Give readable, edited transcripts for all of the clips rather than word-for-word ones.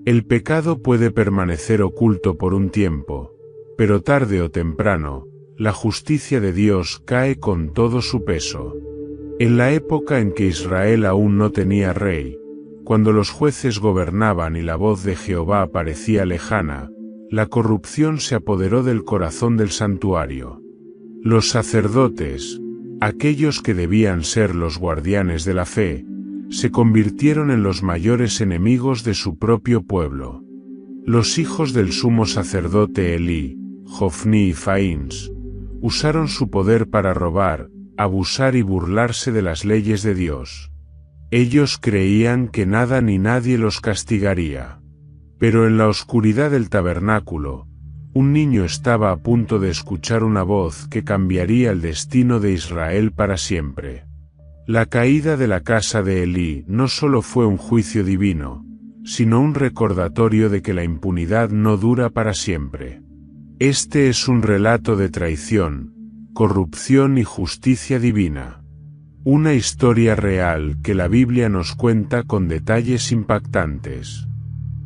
El pecado puede permanecer oculto por un tiempo, pero tarde o temprano, la justicia de Dios cae con todo su peso. En la época en que Israel aún no tenía rey, cuando los jueces gobernaban y la voz de Jehová parecía lejana, la corrupción se apoderó del corazón del santuario. Los sacerdotes, aquellos que debían ser los guardianes de la fe, se convirtieron en los mayores enemigos de su propio pueblo. Los hijos del sumo sacerdote Elí, Jofní y Faíns, usaron su poder para robar, abusar y burlarse de las leyes de Dios. Ellos creían que nada ni nadie los castigaría. Pero en la oscuridad del tabernáculo, un niño estaba a punto de escuchar una voz que cambiaría el destino de Israel para siempre. La caída de la casa de Elí no solo fue un juicio divino, sino un recordatorio de que la impunidad no dura para siempre. Este es un relato de traición, corrupción y justicia divina. Una historia real que la Biblia nos cuenta con detalles impactantes.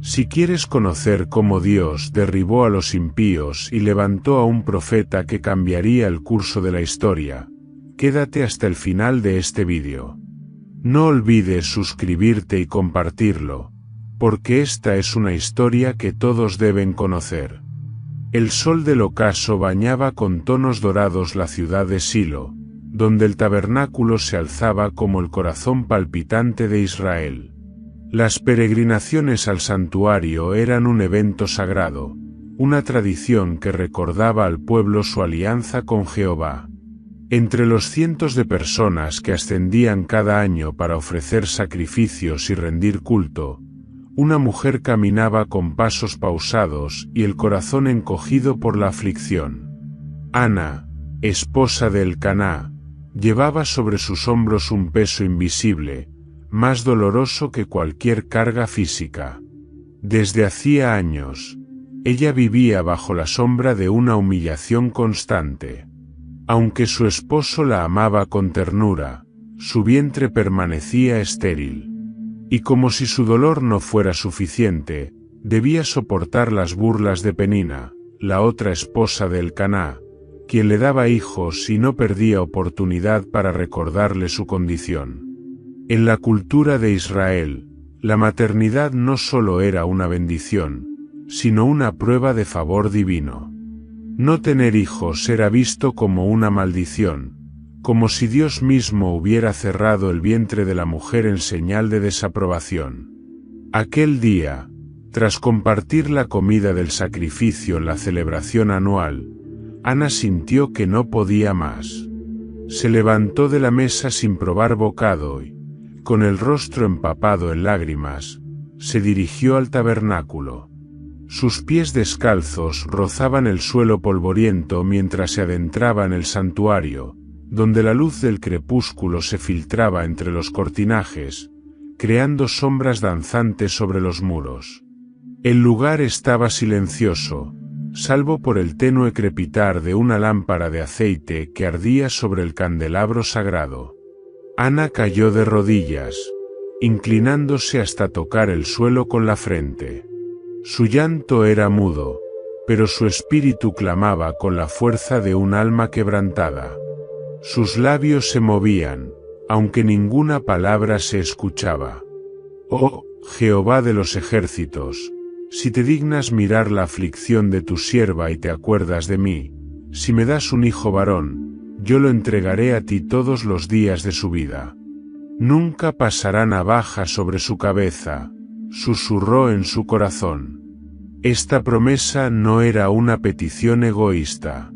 Si quieres conocer cómo Dios derribó a los impíos y levantó a un profeta que cambiaría el curso de la historia, quédate hasta el final de este vídeo. No olvides suscribirte y compartirlo, porque esta es una historia que todos deben conocer. El sol del ocaso bañaba con tonos dorados la ciudad de Silo, donde el tabernáculo se alzaba como el corazón palpitante de Israel. Las peregrinaciones al santuario eran un evento sagrado, una tradición que recordaba al pueblo su alianza con Jehová. Entre los cientos de personas que ascendían cada año para ofrecer sacrificios y rendir culto, una mujer caminaba con pasos pausados y el corazón encogido por la aflicción. Ana, esposa de Elcaná, llevaba sobre sus hombros un peso invisible, más doloroso que cualquier carga física. Desde hacía años, ella vivía bajo la sombra de una humillación constante. Aunque su esposo la amaba con ternura, su vientre permanecía estéril. Y como si su dolor no fuera suficiente, debía soportar las burlas de Penina, la otra esposa de Elcaná, quien le daba hijos y no perdía oportunidad para recordarle su condición. En la cultura de Israel, la maternidad no solo era una bendición, sino una prueba de favor divino. No tener hijos era visto como una maldición, como si Dios mismo hubiera cerrado el vientre de la mujer en señal de desaprobación. Aquel día, tras compartir la comida del sacrificio en la celebración anual, Ana sintió que no podía más. Se levantó de la mesa sin probar bocado y, con el rostro empapado en lágrimas, se dirigió al tabernáculo. Sus pies descalzos rozaban el suelo polvoriento mientras se adentraba en el santuario, donde la luz del crepúsculo se filtraba entre los cortinajes, creando sombras danzantes sobre los muros. El lugar estaba silencioso, salvo por el tenue crepitar de una lámpara de aceite que ardía sobre el candelabro sagrado. Ana cayó de rodillas, inclinándose hasta tocar el suelo con la frente. Su llanto era mudo, pero su espíritu clamaba con la fuerza de un alma quebrantada. Sus labios se movían, aunque ninguna palabra se escuchaba. Oh, Jehová de los ejércitos, si te dignas mirar la aflicción de tu sierva y te acuerdas de mí, si me das un hijo varón, yo lo entregaré a ti todos los días de su vida. Nunca pasará navaja sobre su cabeza, susurró en su corazón. Esta promesa no era una petición egoísta.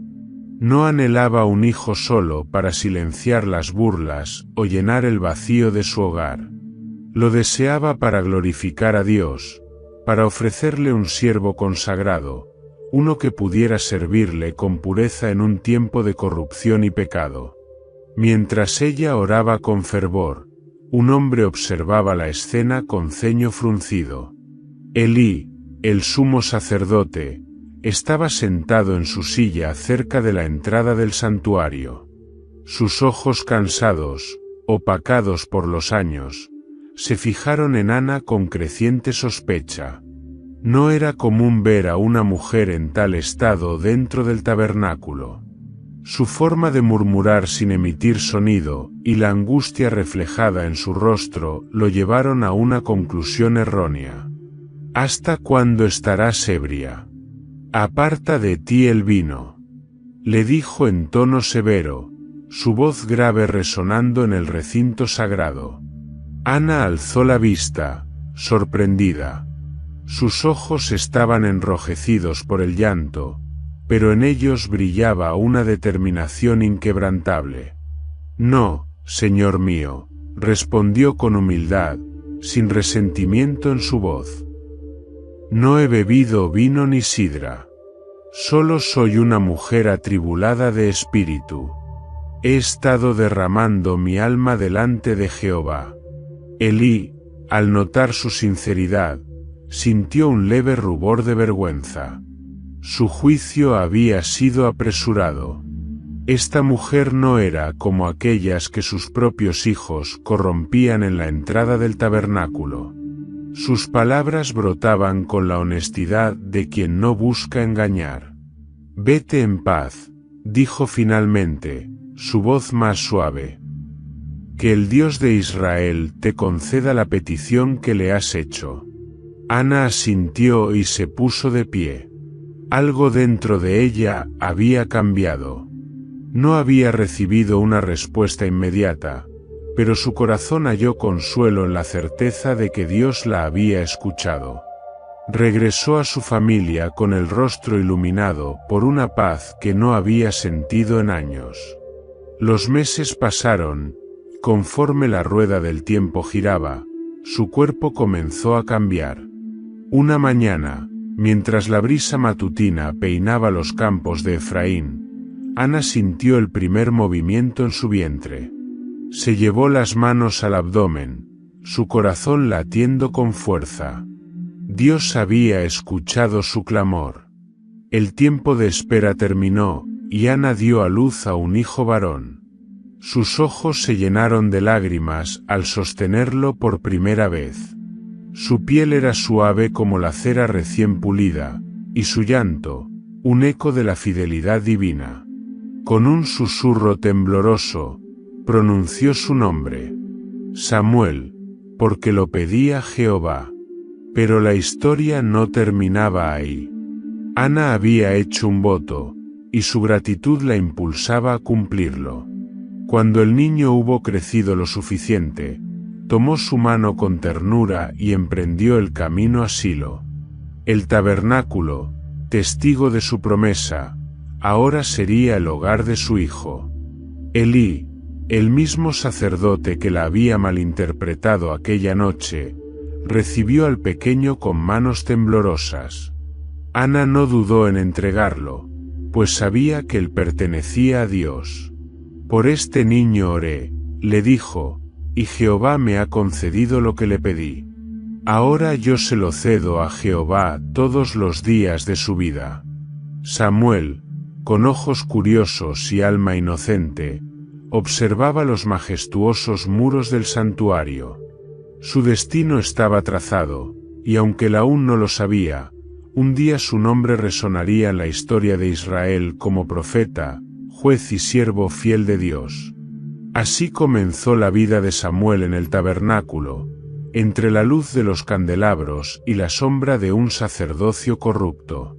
No anhelaba un hijo solo para silenciar las burlas o llenar el vacío de su hogar. Lo deseaba para glorificar a Dios, para ofrecerle un siervo consagrado, uno que pudiera servirle con pureza en un tiempo de corrupción y pecado. Mientras ella oraba con fervor, un hombre observaba la escena con ceño fruncido. Elí, el sumo sacerdote, estaba sentado en su silla cerca de la entrada del santuario. Sus ojos cansados, opacados por los años, se fijaron en Ana con creciente sospecha. No era común ver a una mujer en tal estado dentro del tabernáculo. Su forma de murmurar sin emitir sonido, y la angustia reflejada en su rostro, lo llevaron a una conclusión errónea. ¿Hasta cuándo estarás ebria? Aparta de ti el vino. Le dijo en tono severo, su voz grave resonando en el recinto sagrado. Ana alzó la vista, sorprendida. Sus ojos estaban enrojecidos por el llanto, pero en ellos brillaba una determinación inquebrantable. No, señor mío, respondió con humildad, sin resentimiento en su voz. No he bebido vino ni sidra. Solo soy una mujer atribulada de espíritu. He estado derramando mi alma delante de Jehová. Elí, al notar su sinceridad, sintió un leve rubor de vergüenza. Su juicio había sido apresurado. Esta mujer no era como aquellas que sus propios hijos corrompían en la entrada del tabernáculo. Sus palabras brotaban con la honestidad de quien no busca engañar. Vete en paz, dijo finalmente, su voz más suave. Que el Dios de Israel te conceda la petición que le has hecho. Ana asintió y se puso de pie. Algo dentro de ella había cambiado. No había recibido una respuesta inmediata, pero su corazón halló consuelo en la certeza de que Dios la había escuchado. Regresó a su familia con el rostro iluminado por una paz que no había sentido en años. Los meses pasaron, conforme la rueda del tiempo giraba, su cuerpo comenzó a cambiar. Una mañana, mientras la brisa matutina peinaba los campos de Efraín, Ana sintió el primer movimiento en su vientre. Se llevó las manos al abdomen, su corazón latiendo con fuerza. Dios había escuchado su clamor. El tiempo de espera terminó, y Ana dio a luz a un hijo varón. Sus ojos se llenaron de lágrimas al sostenerlo por primera vez. Su piel era suave como la cera recién pulida, y su llanto, un eco de la fidelidad divina. Con un susurro tembloroso, pronunció su nombre. Samuel, porque lo pedía Jehová. Pero la historia no terminaba ahí. Ana había hecho un voto, y su gratitud la impulsaba a cumplirlo. Cuando el niño hubo crecido lo suficiente, tomó su mano con ternura y emprendió el camino a Silo. El tabernáculo, testigo de su promesa, ahora sería el hogar de su hijo. Elí, el mismo sacerdote que la había malinterpretado aquella noche, recibió al pequeño con manos temblorosas. Ana no dudó en entregarlo, pues sabía que él pertenecía a Dios. Por este niño oré, le dijo, y Jehová me ha concedido lo que le pedí. Ahora yo se lo cedo a Jehová todos los días de su vida. Samuel, con ojos curiosos y alma inocente, observaba los majestuosos muros del santuario. Su destino estaba trazado, y aunque él aún no lo sabía, un día su nombre resonaría en la historia de Israel como profeta, juez y siervo fiel de Dios. Así comenzó la vida de Samuel en el tabernáculo, entre la luz de los candelabros y la sombra de un sacerdocio corrupto.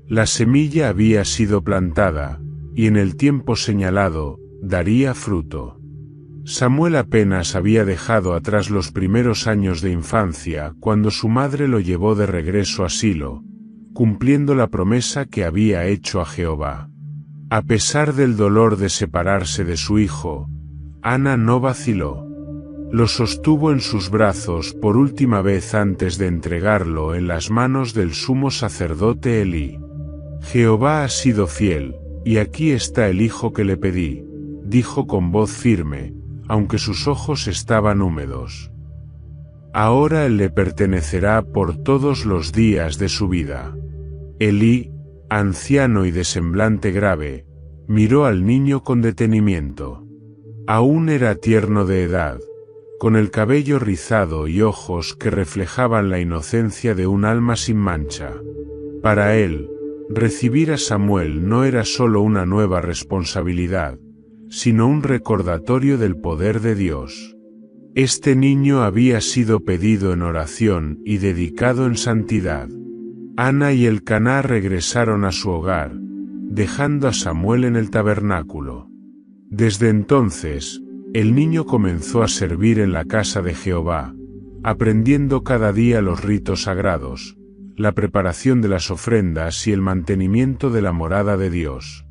La semilla había sido plantada, y en el tiempo señalado, daría fruto. Samuel apenas había dejado atrás los primeros años de infancia cuando su madre lo llevó de regreso a Silo, cumpliendo la promesa que había hecho a Jehová. A pesar del dolor de separarse de su hijo, Ana no vaciló. Lo sostuvo en sus brazos por última vez antes de entregarlo en las manos del sumo sacerdote Elí. Jehová ha sido fiel, y aquí está el hijo que le pedí, dijo con voz firme, aunque sus ojos estaban húmedos. Ahora él le pertenecerá por todos los días de su vida. Elí, anciano y de semblante grave, miró al niño con detenimiento. Aún era tierno de edad, con el cabello rizado y ojos que reflejaban la inocencia de un alma sin mancha. Para él, recibir a Samuel no era solo una nueva responsabilidad, sino un recordatorio del poder de Dios. Este niño había sido pedido en oración y dedicado en santidad. Ana y Elcaná regresaron a su hogar, dejando a Samuel en el tabernáculo. Desde entonces, el niño comenzó a servir en la casa de Jehová, aprendiendo cada día los ritos sagrados, la preparación de las ofrendas y el mantenimiento de la morada de Dios.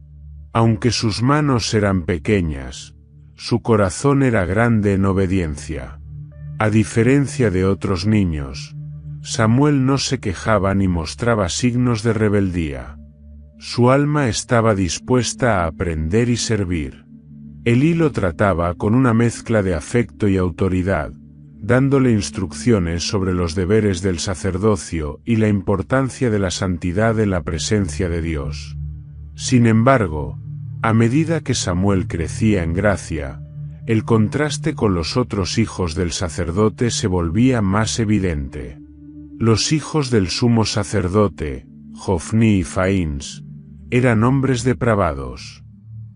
Aunque sus manos eran pequeñas, su corazón era grande en obediencia. A diferencia de otros niños, Samuel no se quejaba ni mostraba signos de rebeldía. Su alma estaba dispuesta a aprender y servir. Elí lo trataba con una mezcla de afecto y autoridad, dándole instrucciones sobre los deberes del sacerdocio y la importancia de la santidad en la presencia de Dios. Sin embargo, a medida que Samuel crecía en gracia, el contraste con los otros hijos del sacerdote se volvía más evidente. Los hijos del sumo sacerdote, Jofní y Faíns, eran hombres depravados.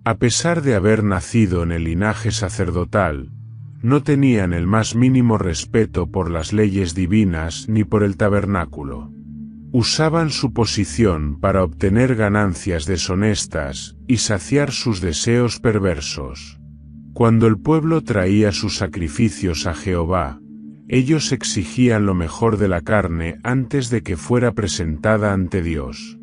A pesar de haber nacido en el linaje sacerdotal, no tenían el más mínimo respeto por las leyes divinas ni por el tabernáculo. Usaban su posición para obtener ganancias deshonestas y saciar sus deseos perversos. Cuando el pueblo traía sus sacrificios a Jehová, ellos exigían lo mejor de la carne antes de que fuera presentada ante Dios.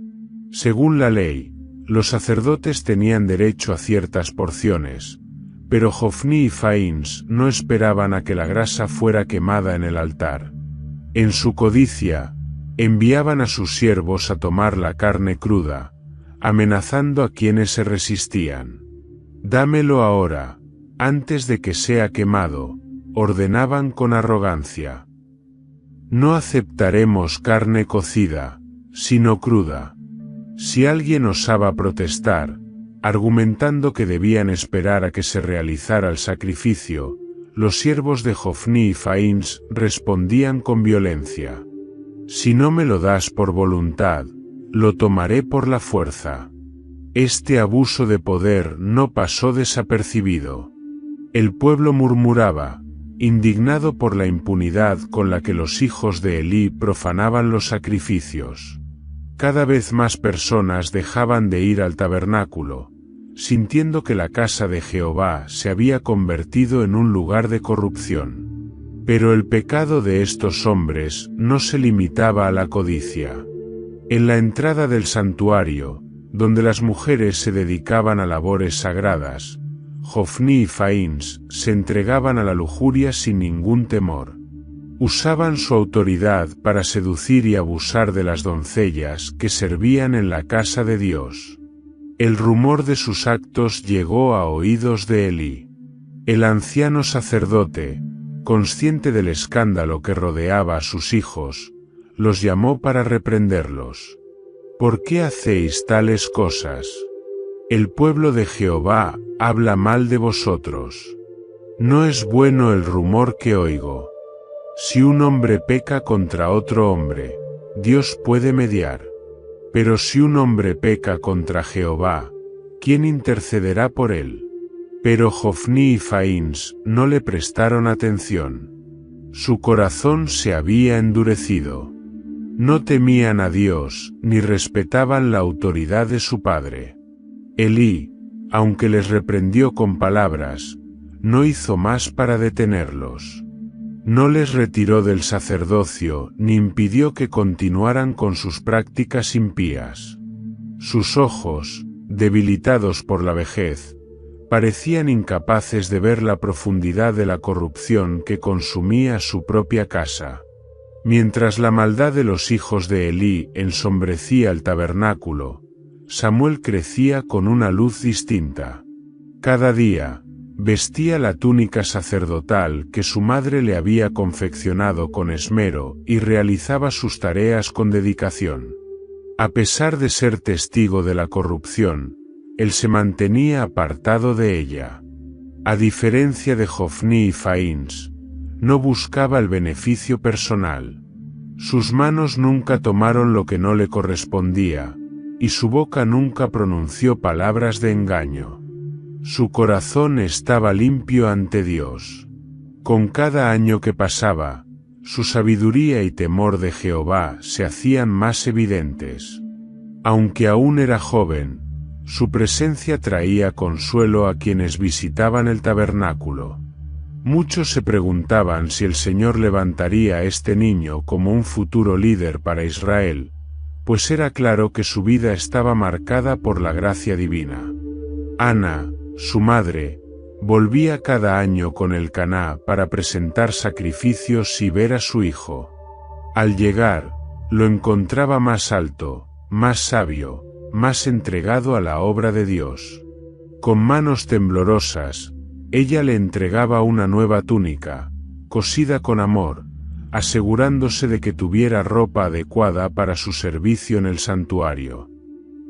Según la ley, los sacerdotes tenían derecho a ciertas porciones, pero Jofní y Faíns no esperaban a que la grasa fuera quemada en el altar. En su codicia, enviaban a sus siervos a tomar la carne cruda, amenazando a quienes se resistían. «Dámelo ahora, antes de que sea quemado», ordenaban con arrogancia. «No aceptaremos carne cocida, sino cruda». Si alguien osaba protestar, argumentando que debían esperar a que se realizara el sacrificio, los siervos de Jofní y Faíns respondían con violencia. «Si no me lo das por voluntad, lo tomaré por la fuerza». Este abuso de poder no pasó desapercibido. El pueblo murmuraba, indignado por la impunidad con la que los hijos de Elí profanaban los sacrificios. Cada vez más personas dejaban de ir al tabernáculo, sintiendo que la casa de Jehová se había convertido en un lugar de corrupción. Pero el pecado de estos hombres no se limitaba a la codicia. En la entrada del santuario, donde las mujeres se dedicaban a labores sagradas, Jofní y Faíns se entregaban a la lujuria sin ningún temor. Usaban su autoridad para seducir y abusar de las doncellas que servían en la casa de Dios. El rumor de sus actos llegó a oídos de Elí. El anciano sacerdote, consciente del escándalo que rodeaba a sus hijos, los llamó para reprenderlos. «¿Por qué hacéis tales cosas? El pueblo de Jehová habla mal de vosotros. No es bueno el rumor que oigo. Si un hombre peca contra otro hombre, Dios puede mediar. Pero si un hombre peca contra Jehová, ¿quién intercederá por él?» Pero Jofní y Faíns no le prestaron atención. Su corazón se había endurecido. No temían a Dios ni respetaban la autoridad de su padre. Elí, aunque les reprendió con palabras, no hizo más para detenerlos. No les retiró del sacerdocio ni impidió que continuaran con sus prácticas impías. Sus ojos, debilitados por la vejez, parecían incapaces de ver la profundidad de la corrupción que consumía su propia casa. Mientras la maldad de los hijos de Elí ensombrecía el tabernáculo, Samuel crecía con una luz distinta. Cada día, vestía la túnica sacerdotal que su madre le había confeccionado con esmero y realizaba sus tareas con dedicación. A pesar de ser testigo de la corrupción, él se mantenía apartado de ella. A diferencia de Jofní y Faíns, no buscaba el beneficio personal. Sus manos nunca tomaron lo que no le correspondía, y su boca nunca pronunció palabras de engaño. Su corazón estaba limpio ante Dios. Con cada año que pasaba, su sabiduría y temor de Jehová se hacían más evidentes. Aunque aún era joven, su presencia traía consuelo a quienes visitaban el tabernáculo. Muchos se preguntaban si el Señor levantaría a este niño como un futuro líder para Israel, pues era claro que su vida estaba marcada por la gracia divina. Ana, su madre, volvía cada año con el Caná para presentar sacrificios y ver a su hijo. Al llegar, lo encontraba más alto, más sabio, más entregado a la obra de Dios. Con manos temblorosas, ella le entregaba una nueva túnica, cosida con amor, asegurándose de que tuviera ropa adecuada para su servicio en el santuario.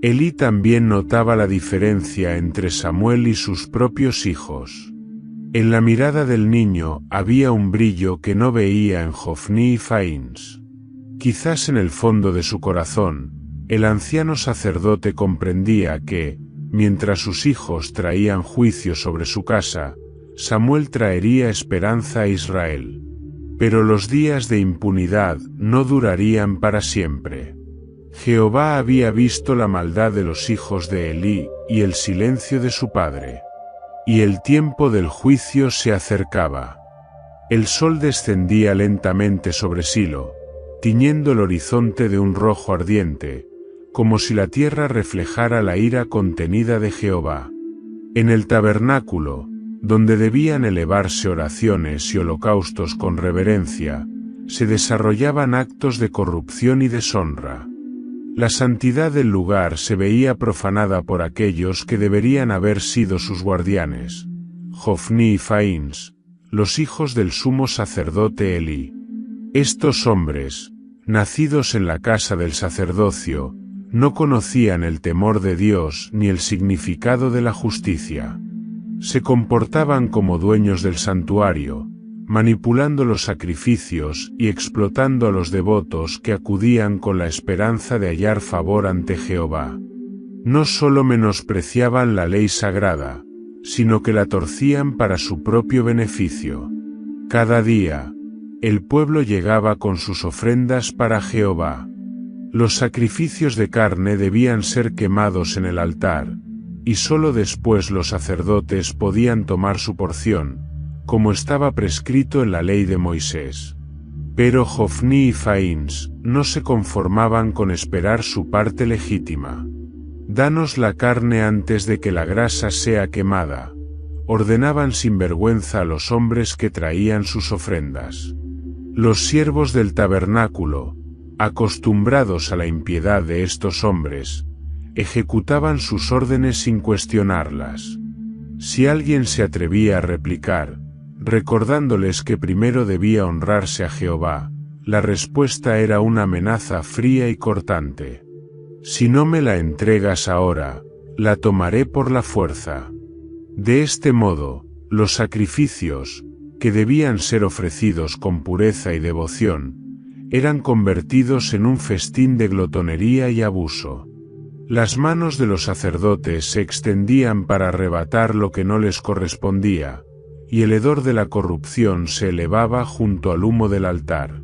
Elí también notaba la diferencia entre Samuel y sus propios hijos. En la mirada del niño había un brillo que no veía en Jofní y Faíns. Quizás en el fondo de su corazón, el anciano sacerdote comprendía que, mientras sus hijos traían juicio sobre su casa, Samuel traería esperanza a Israel. Pero los días de impunidad no durarían para siempre. Jehová había visto la maldad de los hijos de Elí y el silencio de su padre. Y el tiempo del juicio se acercaba. El sol descendía lentamente sobre Silo, tiñendo el horizonte de un rojo ardiente, como si la tierra reflejara la ira contenida de Jehová. En el tabernáculo, donde debían elevarse oraciones y holocaustos con reverencia, se desarrollaban actos de corrupción y deshonra. La santidad del lugar se veía profanada por aquellos que deberían haber sido sus guardianes, Jofní y Faíns, los hijos del sumo sacerdote Elí. Estos hombres, nacidos en la casa del sacerdocio, no conocían el temor de Dios ni el significado de la justicia. Se comportaban como dueños del santuario, manipulando los sacrificios y explotando a los devotos que acudían con la esperanza de hallar favor ante Jehová. No solo menospreciaban la ley sagrada, sino que la torcían para su propio beneficio. Cada día, el pueblo llegaba con sus ofrendas para Jehová. Los sacrificios de carne debían ser quemados en el altar, y solo después los sacerdotes podían tomar su porción, como estaba prescrito en la ley de Moisés. Pero Jofní y Faíns no se conformaban con esperar su parte legítima. «Danos la carne antes de que la grasa sea quemada», ordenaban sin vergüenza a los hombres que traían sus ofrendas. Los siervos del tabernáculo, acostumbrados a la impiedad de estos hombres, ejecutaban sus órdenes sin cuestionarlas. Si alguien se atrevía a replicar, recordándoles que primero debía honrarse a Jehová, la respuesta era una amenaza fría y cortante. «Si no me la entregas ahora, la tomaré por la fuerza». De este modo, los sacrificios, que debían ser ofrecidos con pureza y devoción, eran convertidos en un festín de glotonería y abuso. Las manos de los sacerdotes se extendían para arrebatar lo que no les correspondía, y el hedor de la corrupción se elevaba junto al humo del altar.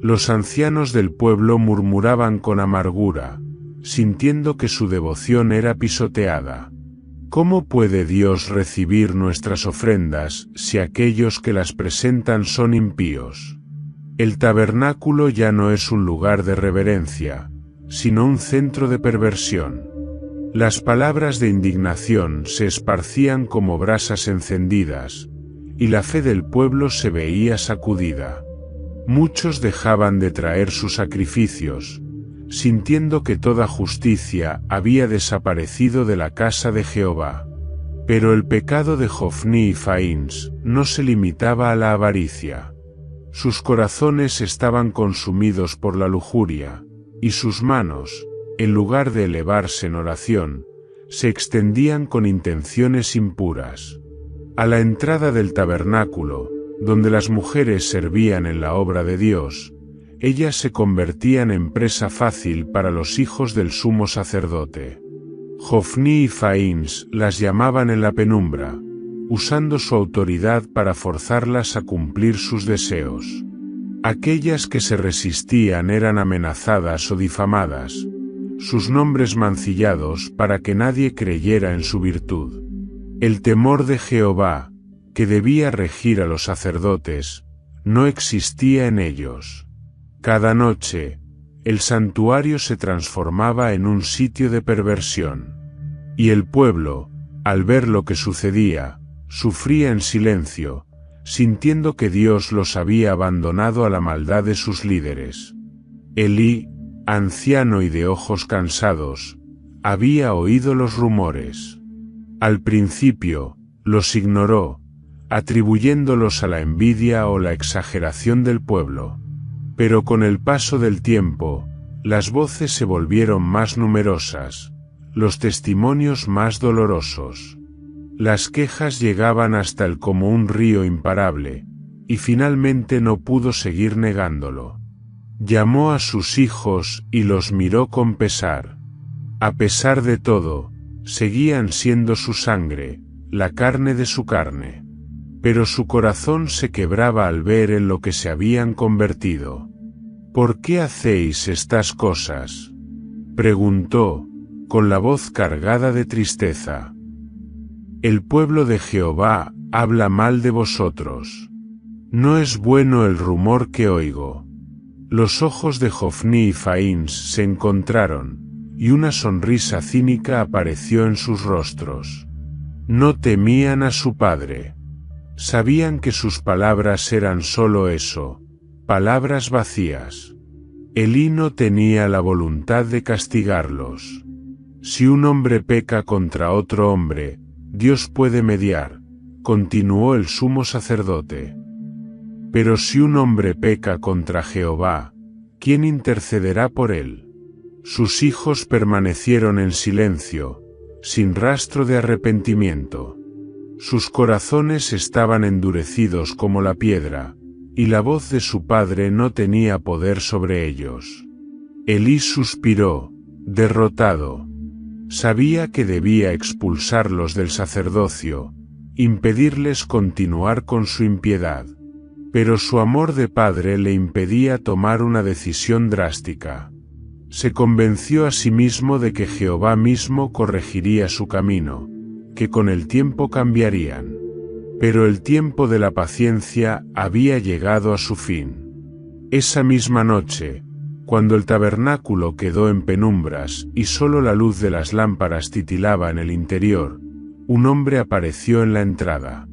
Los ancianos del pueblo murmuraban con amargura, sintiendo que su devoción era pisoteada. ¿Cómo puede Dios recibir nuestras ofrendas si aquellos que las presentan son impíos? El tabernáculo ya no es un lugar de reverencia, sino un centro de perversión. Las palabras de indignación se esparcían como brasas encendidas, y la fe del pueblo se veía sacudida. Muchos dejaban de traer sus sacrificios, sintiendo que toda justicia había desaparecido de la casa de Jehová. Pero el pecado de Jofní y Faíns no se limitaba a la avaricia. Sus corazones estaban consumidos por la lujuria, y sus manos, en lugar de elevarse en oración, se extendían con intenciones impuras. A la entrada del tabernáculo, donde las mujeres servían en la obra de Dios, ellas se convertían en presa fácil para los hijos del sumo sacerdote. Jofní y Faíns las llamaban en la penumbra, usando su autoridad para forzarlas a cumplir sus deseos. Aquellas que se resistían eran amenazadas o difamadas, sus nombres mancillados para que nadie creyera en su virtud. El temor de Jehová, que debía regir a los sacerdotes, no existía en ellos. Cada noche, el santuario se transformaba en un sitio de perversión. Y el pueblo, al ver lo que sucedía, sufría en silencio, sintiendo que Dios los había abandonado a la maldad de sus líderes. Elí, anciano y de ojos cansados, había oído los rumores. Al principio, los ignoró, atribuyéndolos a la envidia o la exageración del pueblo. Pero con el paso del tiempo, las voces se volvieron más numerosas, los testimonios más dolorosos. Las quejas llegaban hasta él como un río imparable, y finalmente no pudo seguir negándolo. Llamó a sus hijos y los miró con pesar. A pesar de todo, seguían siendo su sangre, la carne de su carne. Pero su corazón se quebraba al ver en lo que se habían convertido. ¿Por qué hacéis estas cosas?, preguntó, con la voz cargada de tristeza. El pueblo de Jehová habla mal de vosotros. No es bueno el rumor que oigo. Los ojos de Jofní y Faíns se encontraron, y una sonrisa cínica apareció en sus rostros. No temían a su padre. Sabían que sus palabras eran solo eso, palabras vacías. Elí no tenía la voluntad de castigarlos. Si un hombre peca contra otro hombre, Dios puede mediar, continuó el sumo sacerdote. Pero si un hombre peca contra Jehová, ¿quién intercederá por él? Sus hijos permanecieron en silencio, sin rastro de arrepentimiento. Sus corazones estaban endurecidos como la piedra, y la voz de su padre no tenía poder sobre ellos. Elí suspiró, derrotado. Sabía que debía expulsarlos del sacerdocio, impedirles continuar con su impiedad. Pero su amor de padre le impedía tomar una decisión drástica. Se convenció a sí mismo de que Jehová mismo corregiría su camino, que con el tiempo cambiarían. Pero el tiempo de la paciencia había llegado a su fin. Esa misma noche, cuando el tabernáculo quedó en penumbras y solo la luz de las lámparas titilaba en el interior, un hombre apareció en la entrada.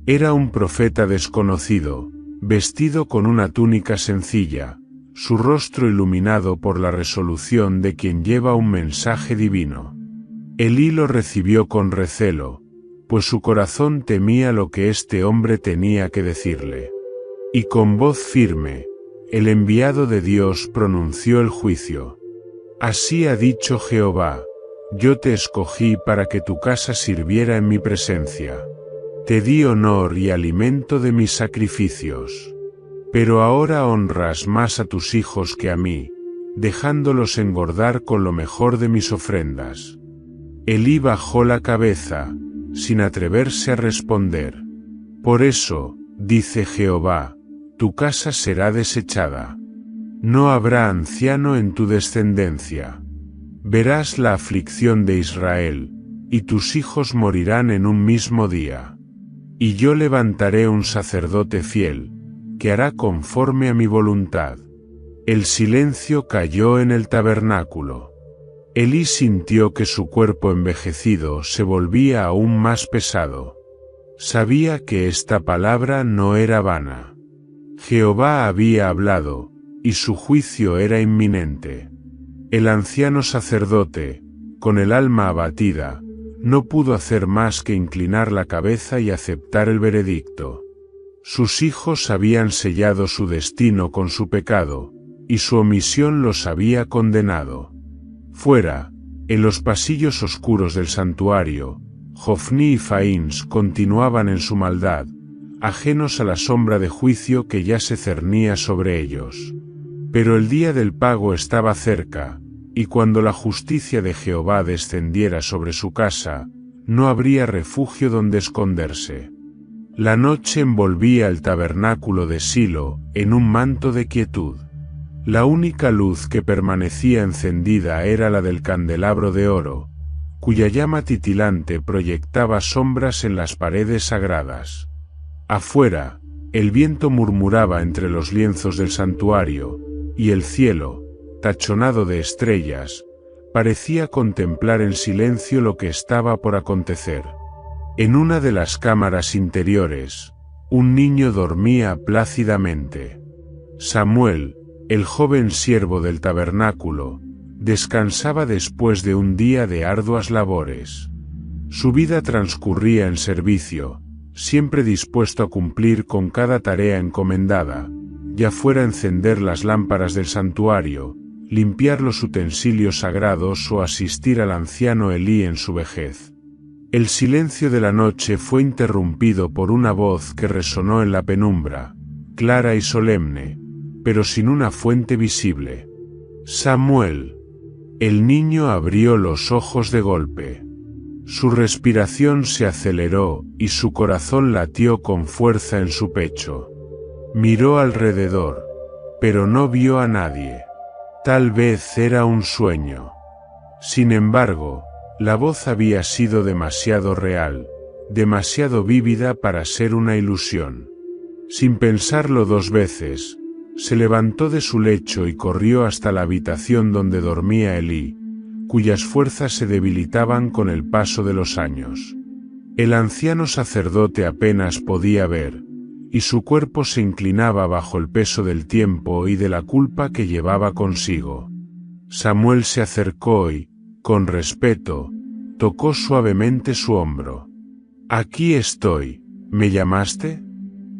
Era un profeta desconocido, vestido con una túnica sencilla, su rostro iluminado por la resolución de quien lleva un mensaje divino. Elí lo recibió con recelo, pues su corazón temía lo que este hombre tenía que decirle. Y con voz firme, el enviado de Dios pronunció el juicio. Así ha dicho Jehová, yo te escogí para que tu casa sirviera en mi presencia. Te di honor y alimento de mis sacrificios. Pero ahora honras más a tus hijos que a mí, dejándolos engordar con lo mejor de mis ofrendas. Elí bajó la cabeza, sin atreverse a responder. Por eso, dice Jehová, tu casa será desechada. No habrá anciano en tu descendencia. Verás la aflicción de Israel, y tus hijos morirán en un mismo día. Y yo levantaré un sacerdote fiel, que hará conforme a mi voluntad. El silencio cayó en el tabernáculo. Elí sintió que su cuerpo envejecido se volvía aún más pesado. Sabía que esta palabra no era vana. Jehová había hablado, y su juicio era inminente. El anciano sacerdote, con el alma abatida, no pudo hacer más que inclinar la cabeza y aceptar el veredicto. Sus hijos habían sellado su destino con su pecado, y su omisión los había condenado. Fuera, en los pasillos oscuros del santuario, Jofní y Faíns continuaban en su maldad, ajenos a la sombra de juicio que ya se cernía sobre ellos. Pero el día del pago estaba cerca, y cuando la justicia de Jehová descendiera sobre su casa, no habría refugio donde esconderse. La noche envolvía el tabernáculo de Silo en un manto de quietud. La única luz que permanecía encendida era la del candelabro de oro, cuya llama titilante proyectaba sombras en las paredes sagradas. Afuera, el viento murmuraba entre los lienzos del santuario, y el cielo, tachonado de estrellas, parecía contemplar en silencio lo que estaba por acontecer. En una de las cámaras interiores, un niño dormía plácidamente. Samuel, el joven siervo del tabernáculo, descansaba después de un día de arduas labores. Su vida transcurría en servicio, siempre dispuesto a cumplir con cada tarea encomendada, ya fuera encender las lámparas del santuario, limpiar los utensilios sagrados o asistir al anciano Elí en su vejez. El silencio de la noche fue interrumpido por una voz que resonó en la penumbra, clara y solemne, pero sin una fuente visible. «Samuel». El niño abrió los ojos de golpe. Su respiración se aceleró y su corazón latió con fuerza en su pecho. Miró alrededor, pero no vio a nadie. Tal vez era un sueño. Sin embargo, la voz había sido demasiado real, demasiado vívida para ser una ilusión. Sin pensarlo dos veces, se levantó de su lecho y corrió hasta la habitación donde dormía Elí, cuyas fuerzas se debilitaban con el paso de los años. El anciano sacerdote apenas podía ver, y su cuerpo se inclinaba bajo el peso del tiempo y de la culpa que llevaba consigo. Samuel se acercó y, con respeto, tocó suavemente su hombro. «Aquí estoy, ¿me llamaste?»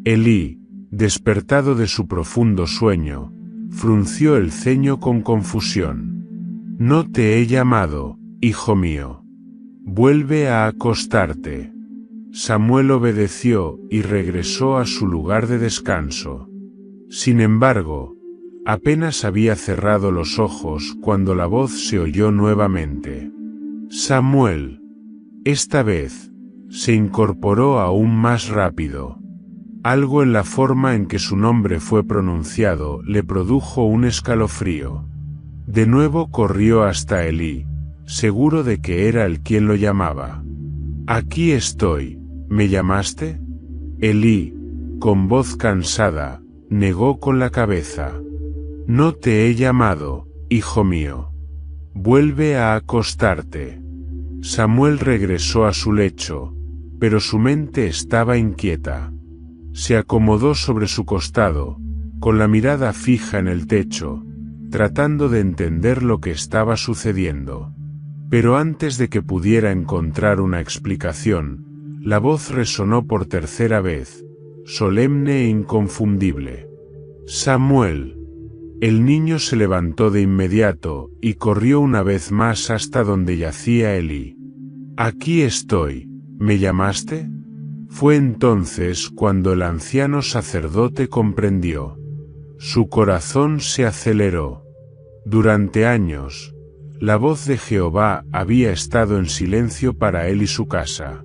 Elí, despertado de su profundo sueño, frunció el ceño con confusión. «No te he llamado, hijo mío. Vuelve a acostarte». Samuel obedeció y regresó a su lugar de descanso. Sin embargo, apenas había cerrado los ojos cuando la voz se oyó nuevamente. «Samuel». Esta vez, se incorporó aún más rápido. Algo en la forma en que su nombre fue pronunciado le produjo un escalofrío. De nuevo corrió hasta Elí, seguro de que era él quien lo llamaba. «Aquí estoy, ¿me llamaste?» Elí, con voz cansada, negó con la cabeza. «No te he llamado, hijo mío. Vuelve a acostarte». Samuel regresó a su lecho, pero su mente estaba inquieta. Se acomodó sobre su costado, con la mirada fija en el techo, tratando de entender lo que estaba sucediendo. Pero antes de que pudiera encontrar una explicación, la voz resonó por tercera vez, solemne e inconfundible. «Samuel». El niño se levantó de inmediato y corrió una vez más hasta donde yacía Elí. «Aquí estoy, ¿me llamaste?» Fue entonces cuando el anciano sacerdote comprendió. Su corazón se aceleró. Durante años, la voz de Jehová había estado en silencio para él y su casa.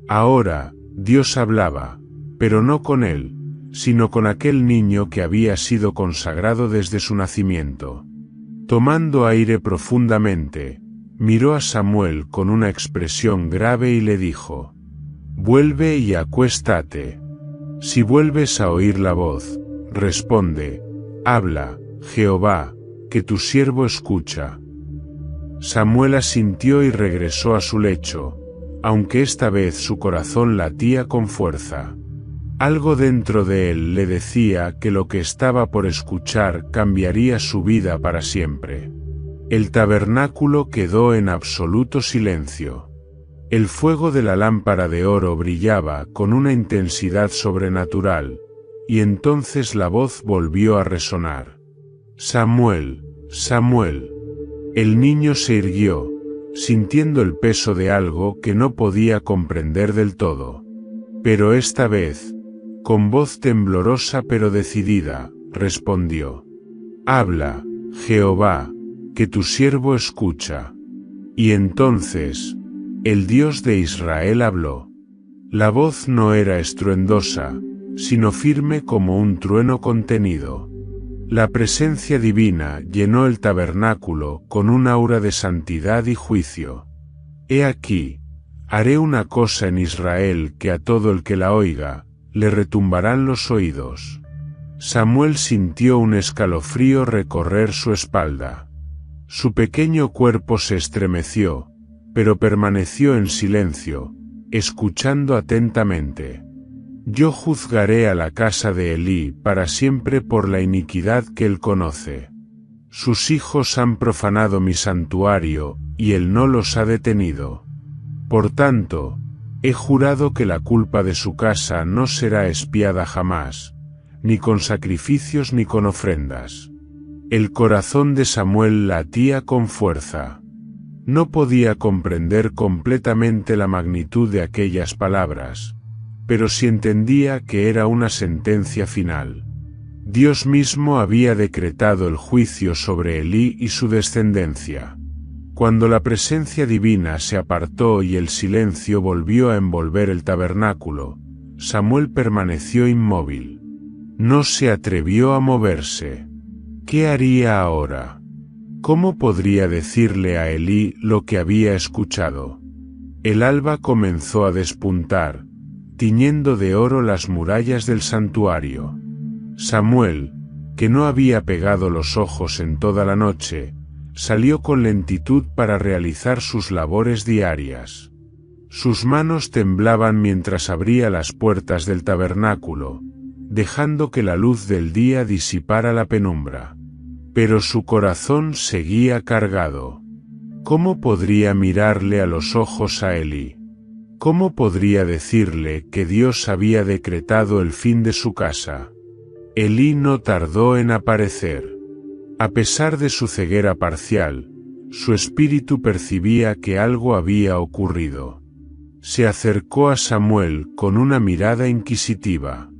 Ahora, Dios hablaba, pero no con él, sino con aquel niño que había sido consagrado desde su nacimiento. Tomando aire profundamente, miró a Samuel con una expresión grave y le dijo: «Vuelve y acuéstate. Si vuelves a oír la voz, responde: habla, Jehová, que tu siervo escucha». Samuel asintió y regresó a su lecho, aunque esta vez su corazón latía con fuerza. Algo dentro de él le decía que lo que estaba por escuchar cambiaría su vida para siempre. El tabernáculo quedó en absoluto silencio. El fuego de la lámpara de oro brillaba con una intensidad sobrenatural, y entonces la voz volvió a resonar. «Samuel, Samuel». El niño se irguió, sintiendo el peso de algo que no podía comprender del todo. Pero esta vez, Con voz temblorosa pero decidida, respondió: Habla, Jehová, que tu siervo escucha. Y entonces, el Dios de Israel habló. La voz no era estruendosa, sino firme como un trueno contenido. La presencia divina llenó el tabernáculo con un aura de santidad y juicio. He aquí, haré una cosa en Israel que a todo el que la oiga, le retumbarán los oídos. Samuel sintió un escalofrío recorrer su espalda. Su pequeño cuerpo se estremeció, pero permaneció en silencio, escuchando atentamente. Yo juzgaré a la casa de Elí para siempre por la iniquidad que él conoce. Sus hijos han profanado mi santuario, y él no los ha detenido. Por tanto, he jurado que la culpa de su casa no será expiada jamás, ni con sacrificios ni con ofrendas. El corazón de Samuel latía con fuerza. No podía comprender completamente la magnitud de aquellas palabras, pero sí entendía que era una sentencia final. Dios mismo había decretado el juicio sobre Elí y su descendencia. Cuando la presencia divina se apartó y el silencio volvió a envolver el tabernáculo, Samuel permaneció inmóvil. No se atrevió a moverse. ¿Qué haría ahora? ¿Cómo podría decirle a Elí lo que había escuchado? El alba comenzó a despuntar, tiñendo de oro las murallas del santuario. Samuel, que no había pegado los ojos en toda la noche, salió con lentitud para realizar sus labores diarias. Sus manos temblaban mientras abría las puertas del tabernáculo, dejando que la luz del día disipara la penumbra. Pero su corazón seguía cargado. ¿Cómo podría mirarle a los ojos a Elí? ¿Cómo podría decirle que Dios había decretado el fin de su casa? Elí no tardó en aparecer. A pesar de su ceguera parcial, su espíritu percibía que algo había ocurrido. Se acercó a Samuel con una mirada inquisitiva.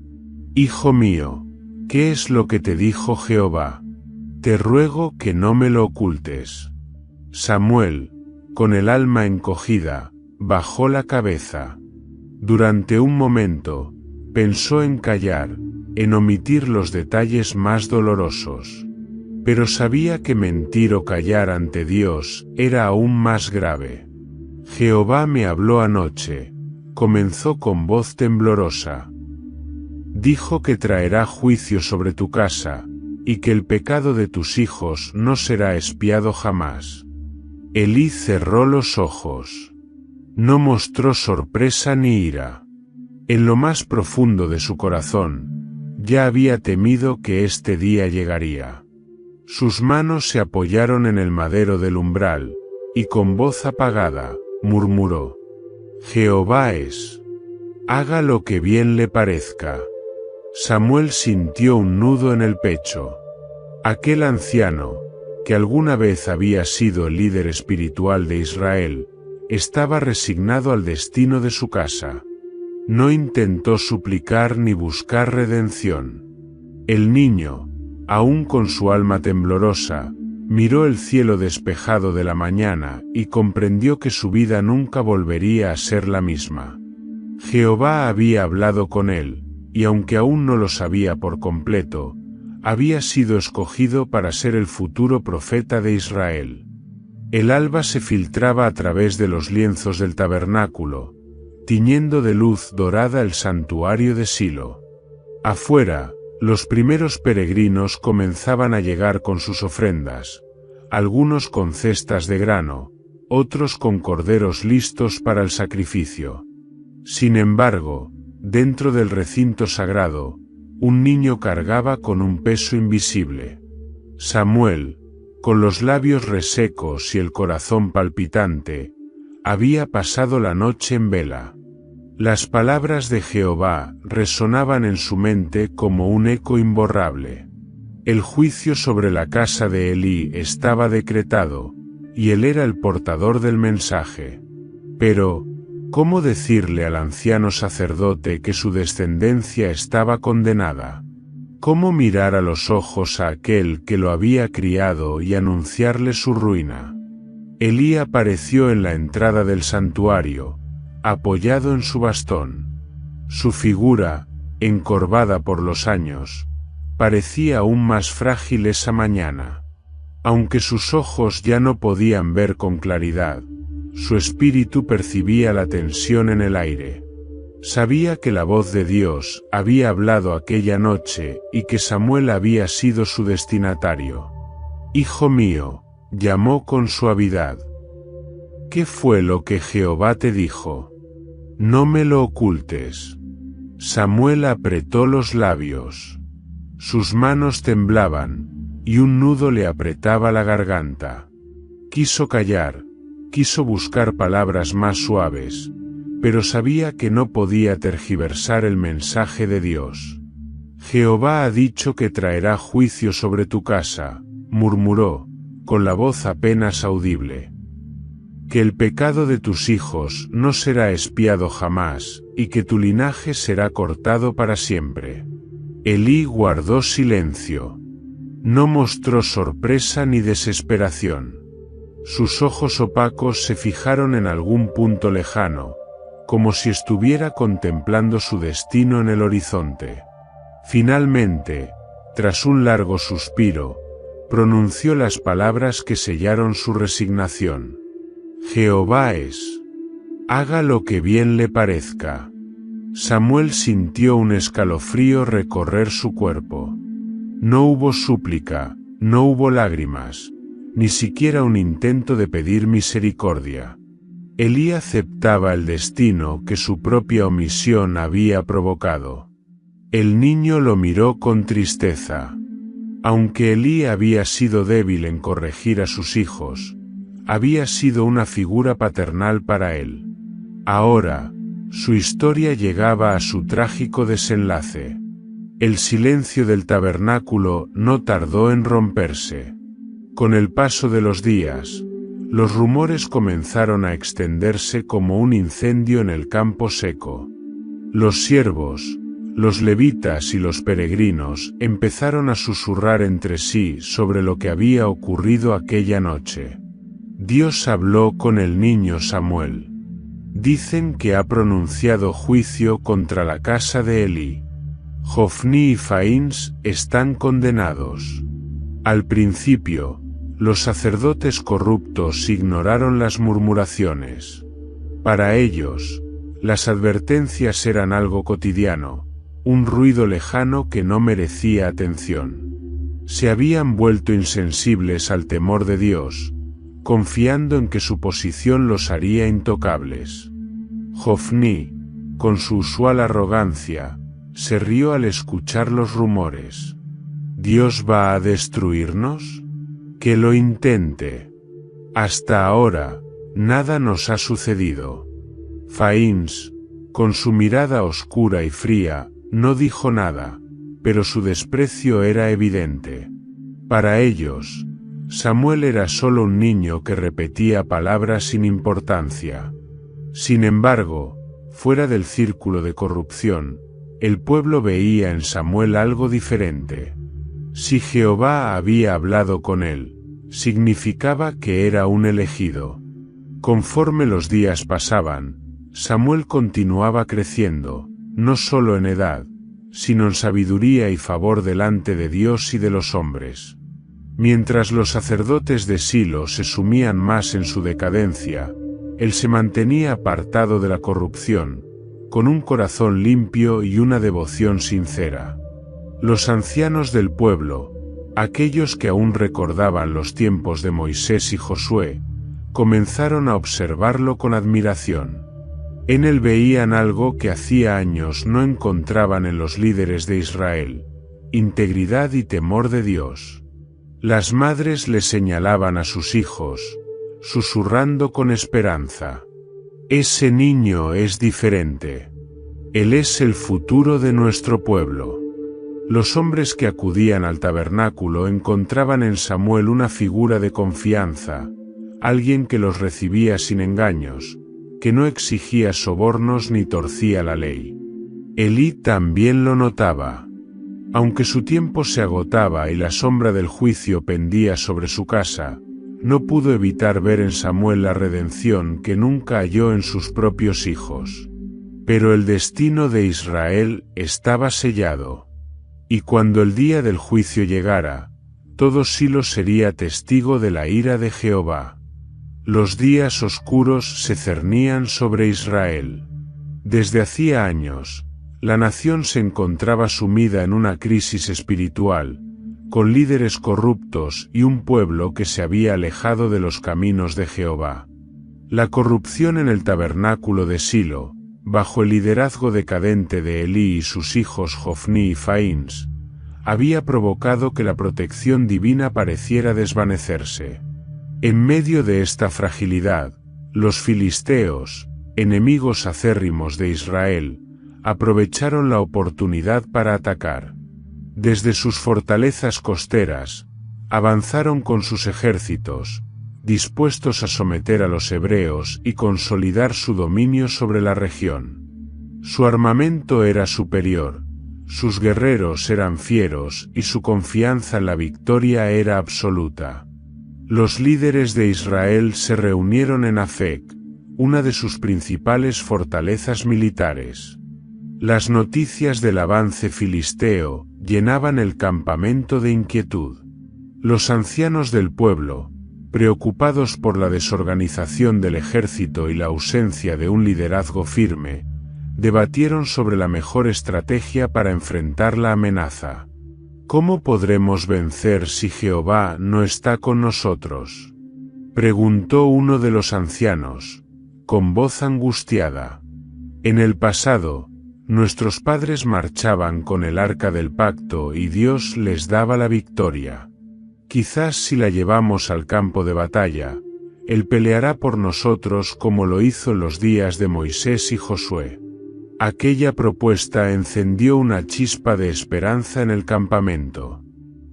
«Hijo mío, ¿qué es lo que te dijo Jehová? Te ruego que no me lo ocultes». Samuel, con el alma encogida, bajó la cabeza. Durante un momento, pensó en callar, en omitir los detalles más dolorosos. Pero sabía que mentir o callar ante Dios era aún más grave. Jehová me habló anoche, comenzó con voz temblorosa. Dijo que traerá juicio sobre tu casa, y que el pecado de tus hijos no será expiado jamás. Elí cerró los ojos. No mostró sorpresa ni ira. En lo más profundo de su corazón, ya había temido que este día llegaría. Sus manos se apoyaron en el madero del umbral, y con voz apagada, murmuró: Jehová es. Haga lo que bien le parezca. Samuel sintió un nudo en el pecho. Aquel anciano, que alguna vez había sido el líder espiritual de Israel, estaba resignado al destino de su casa. No intentó suplicar ni buscar redención. El niño, aún con su alma temblorosa, miró el cielo despejado de la mañana y comprendió que su vida nunca volvería a ser la misma. Jehová había hablado con él, y aunque aún no lo sabía por completo, había sido escogido para ser el futuro profeta de Israel. El alba se filtraba a través de los lienzos del tabernáculo, tiñendo de luz dorada el santuario de Silo. Afuera, los primeros peregrinos comenzaban a llegar con sus ofrendas, algunos con cestas de grano, otros con corderos listos para el sacrificio. Sin embargo, dentro del recinto sagrado, un niño cargaba con un peso invisible. Samuel, con los labios resecos y el corazón palpitante, había pasado la noche en vela. Las palabras de Jehová resonaban en su mente como un eco imborrable. El juicio sobre la casa de Elí estaba decretado, y él era el portador del mensaje. Pero, ¿Cómo decirle al anciano sacerdote que su descendencia estaba condenada? ¿Cómo mirar a los ojos a aquel que lo había criado y anunciarle su ruina? Elí apareció en la entrada del santuario, apoyado en su bastón. Su figura, encorvada por los años, parecía aún más frágil esa mañana. Aunque sus ojos ya no podían ver con claridad, su espíritu percibía la tensión en el aire. Sabía que la voz de Dios había hablado aquella noche y que Samuel había sido su destinatario. «Hijo mío», llamó con suavidad. «¿Qué fue lo que Jehová te dijo? No me lo ocultes». Samuel apretó los labios. Sus manos temblaban, y un nudo le apretaba la garganta. Quiso callar, quiso buscar palabras más suaves, pero sabía que no podía tergiversar el mensaje de Dios. «Jehová ha dicho que traerá juicio sobre tu casa», murmuró, con la voz apenas audible. «Que el pecado de tus hijos no será expiado jamás, y que tu linaje será cortado para siempre». Elí guardó silencio. No mostró sorpresa ni desesperación. Sus ojos opacos se fijaron en algún punto lejano, como si estuviera contemplando su destino en el horizonte. Finalmente, tras un largo suspiro, pronunció las palabras que sellaron su resignación. «Jehová es. Haga lo que bien le parezca». Samuel sintió un escalofrío recorrer su cuerpo. No hubo súplica, no hubo lágrimas, ni siquiera un intento de pedir misericordia. Elí aceptaba el destino que su propia omisión había provocado. El niño lo miró con tristeza. Aunque Elí había sido débil en corregir a sus hijos, había sido una figura paternal para él. Ahora, su historia llegaba a su trágico desenlace. El silencio del tabernáculo no tardó en romperse. Con el paso de los días, los rumores comenzaron a extenderse como un incendio en el campo seco. Los siervos, los levitas y los peregrinos empezaron a susurrar entre sí sobre lo que había ocurrido aquella noche. Dios habló con el niño Samuel. Dicen que ha pronunciado juicio contra la casa de Elí. Jofní y Faíns están condenados. Al principio, los sacerdotes corruptos ignoraron las murmuraciones. Para ellos, las advertencias eran algo cotidiano, un ruido lejano que no merecía atención. Se habían vuelto insensibles al temor de Dios, confiando en que su posición los haría intocables. Jofní, con su usual arrogancia, se rió al escuchar los rumores. ¿Dios va a destruirnos? Que lo intente. Hasta ahora, nada nos ha sucedido. Faíns, con su mirada oscura y fría, no dijo nada, pero su desprecio era evidente. Para ellos, Samuel era solo un niño que repetía palabras sin importancia. Sin embargo, fuera del círculo de corrupción, el pueblo veía en Samuel algo diferente. Si Jehová había hablado con él, significaba que era un elegido. Conforme los días pasaban, Samuel continuaba creciendo, no solo en edad, sino en sabiduría y favor delante de Dios y de los hombres. Mientras los sacerdotes de Silo se sumían más en su decadencia, él se mantenía apartado de la corrupción, con un corazón limpio y una devoción sincera. Los ancianos del pueblo, aquellos que aún recordaban los tiempos de Moisés y Josué, comenzaron a observarlo con admiración. En él veían algo que hacía años no encontraban en los líderes de Israel: integridad y temor de Dios. Las madres le señalaban a sus hijos, susurrando con esperanza: «Ese niño es diferente. Él es el futuro de nuestro pueblo». Los hombres que acudían al tabernáculo encontraban en Samuel una figura de confianza, alguien que los recibía sin engaños, que no exigía sobornos ni torcía la ley. Elí también lo notaba. Aunque su tiempo se agotaba y la sombra del juicio pendía sobre su casa, no pudo evitar ver en Samuel la redención que nunca halló en sus propios hijos. Pero el destino de Israel estaba sellado. Y cuando el día del juicio llegara, todo Silo sería testigo de la ira de Jehová. Los días oscuros se cernían sobre Israel. Desde hacía años, la nación se encontraba sumida en una crisis espiritual, con líderes corruptos y un pueblo que se había alejado de los caminos de Jehová. La corrupción en el tabernáculo de Silo, bajo el liderazgo decadente de Elí y sus hijos Jofní y Faíns, había provocado que la protección divina pareciera desvanecerse. En medio de esta fragilidad, los filisteos, enemigos acérrimos de Israel, aprovecharon la oportunidad para atacar. Desde sus fortalezas costeras, avanzaron con sus ejércitos, dispuestos a someter a los hebreos y consolidar su dominio sobre la región. Su armamento era superior, sus guerreros eran fieros y su confianza en la victoria era absoluta. Los líderes de Israel se reunieron en Afec, una de sus principales fortalezas militares. Las noticias del avance filisteo llenaban el campamento de inquietud. Los ancianos del pueblo, preocupados por la desorganización del ejército y la ausencia de un liderazgo firme, debatieron sobre la mejor estrategia para enfrentar la amenaza. ¿Cómo podremos vencer si Jehová no está con nosotros?, preguntó uno de los ancianos, con voz angustiada. En el pasado, nuestros padres marchaban con el arca del pacto y Dios les daba la victoria. Quizás si la llevamos al campo de batalla, Él peleará por nosotros como lo hizo en los días de Moisés y Josué. Aquella propuesta encendió una chispa de esperanza en el campamento.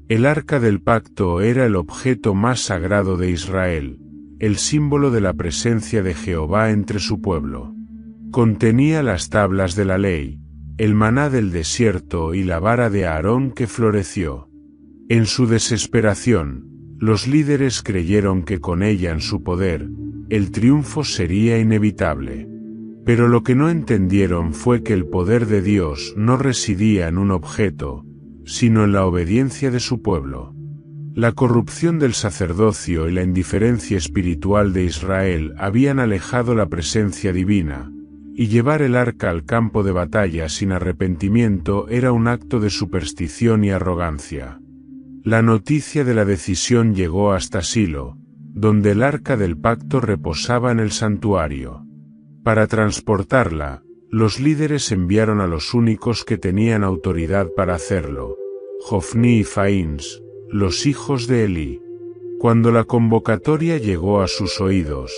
El arca del pacto era el objeto más sagrado de Israel, el símbolo de la presencia de Jehová entre su pueblo. Contenía las tablas de la ley, el maná del desierto y la vara de Aarón que floreció. En su desesperación, los líderes creyeron que con ella en su poder, el triunfo sería inevitable. Pero lo que no entendieron fue que el poder de Dios no residía en un objeto, sino en la obediencia de su pueblo. La corrupción del sacerdocio y la indiferencia espiritual de Israel habían alejado la presencia divina, y llevar el arca al campo de batalla sin arrepentimiento era un acto de superstición y arrogancia. La noticia de la decisión llegó hasta Silo, donde el arca del pacto reposaba en el santuario. Para transportarla, los líderes enviaron a los únicos que tenían autoridad para hacerlo, Jofní y Faíns, los hijos de Elí. Cuando la convocatoria llegó a sus oídos,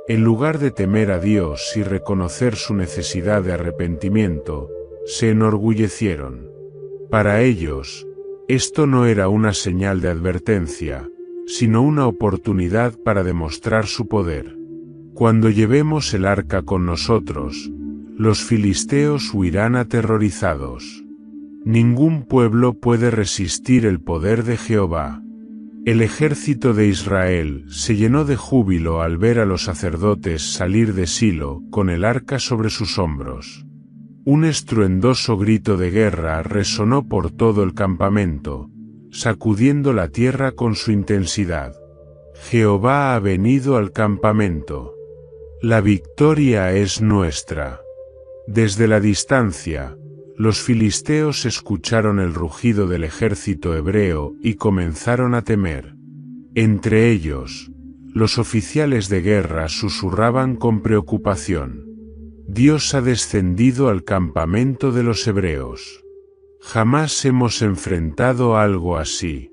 en lugar de temer a Dios y reconocer su necesidad de arrepentimiento, se enorgullecieron. Para ellos, esto no era una señal de advertencia, sino una oportunidad para demostrar su poder. Cuando llevemos el arca con nosotros, los filisteos huirán aterrorizados. Ningún pueblo puede resistir el poder de Jehová. El ejército de Israel se llenó de júbilo al ver a los sacerdotes salir de Silo con el arca sobre sus hombros. Un estruendoso grito de guerra resonó por todo el campamento, sacudiendo la tierra con su intensidad. Jehová ha venido al campamento. La victoria es nuestra. Desde la distancia, los filisteos escucharon el rugido del ejército hebreo y comenzaron a temer. Entre ellos, los oficiales de guerra susurraban con preocupación: Dios ha descendido al campamento de los hebreos. Jamás hemos enfrentado algo así.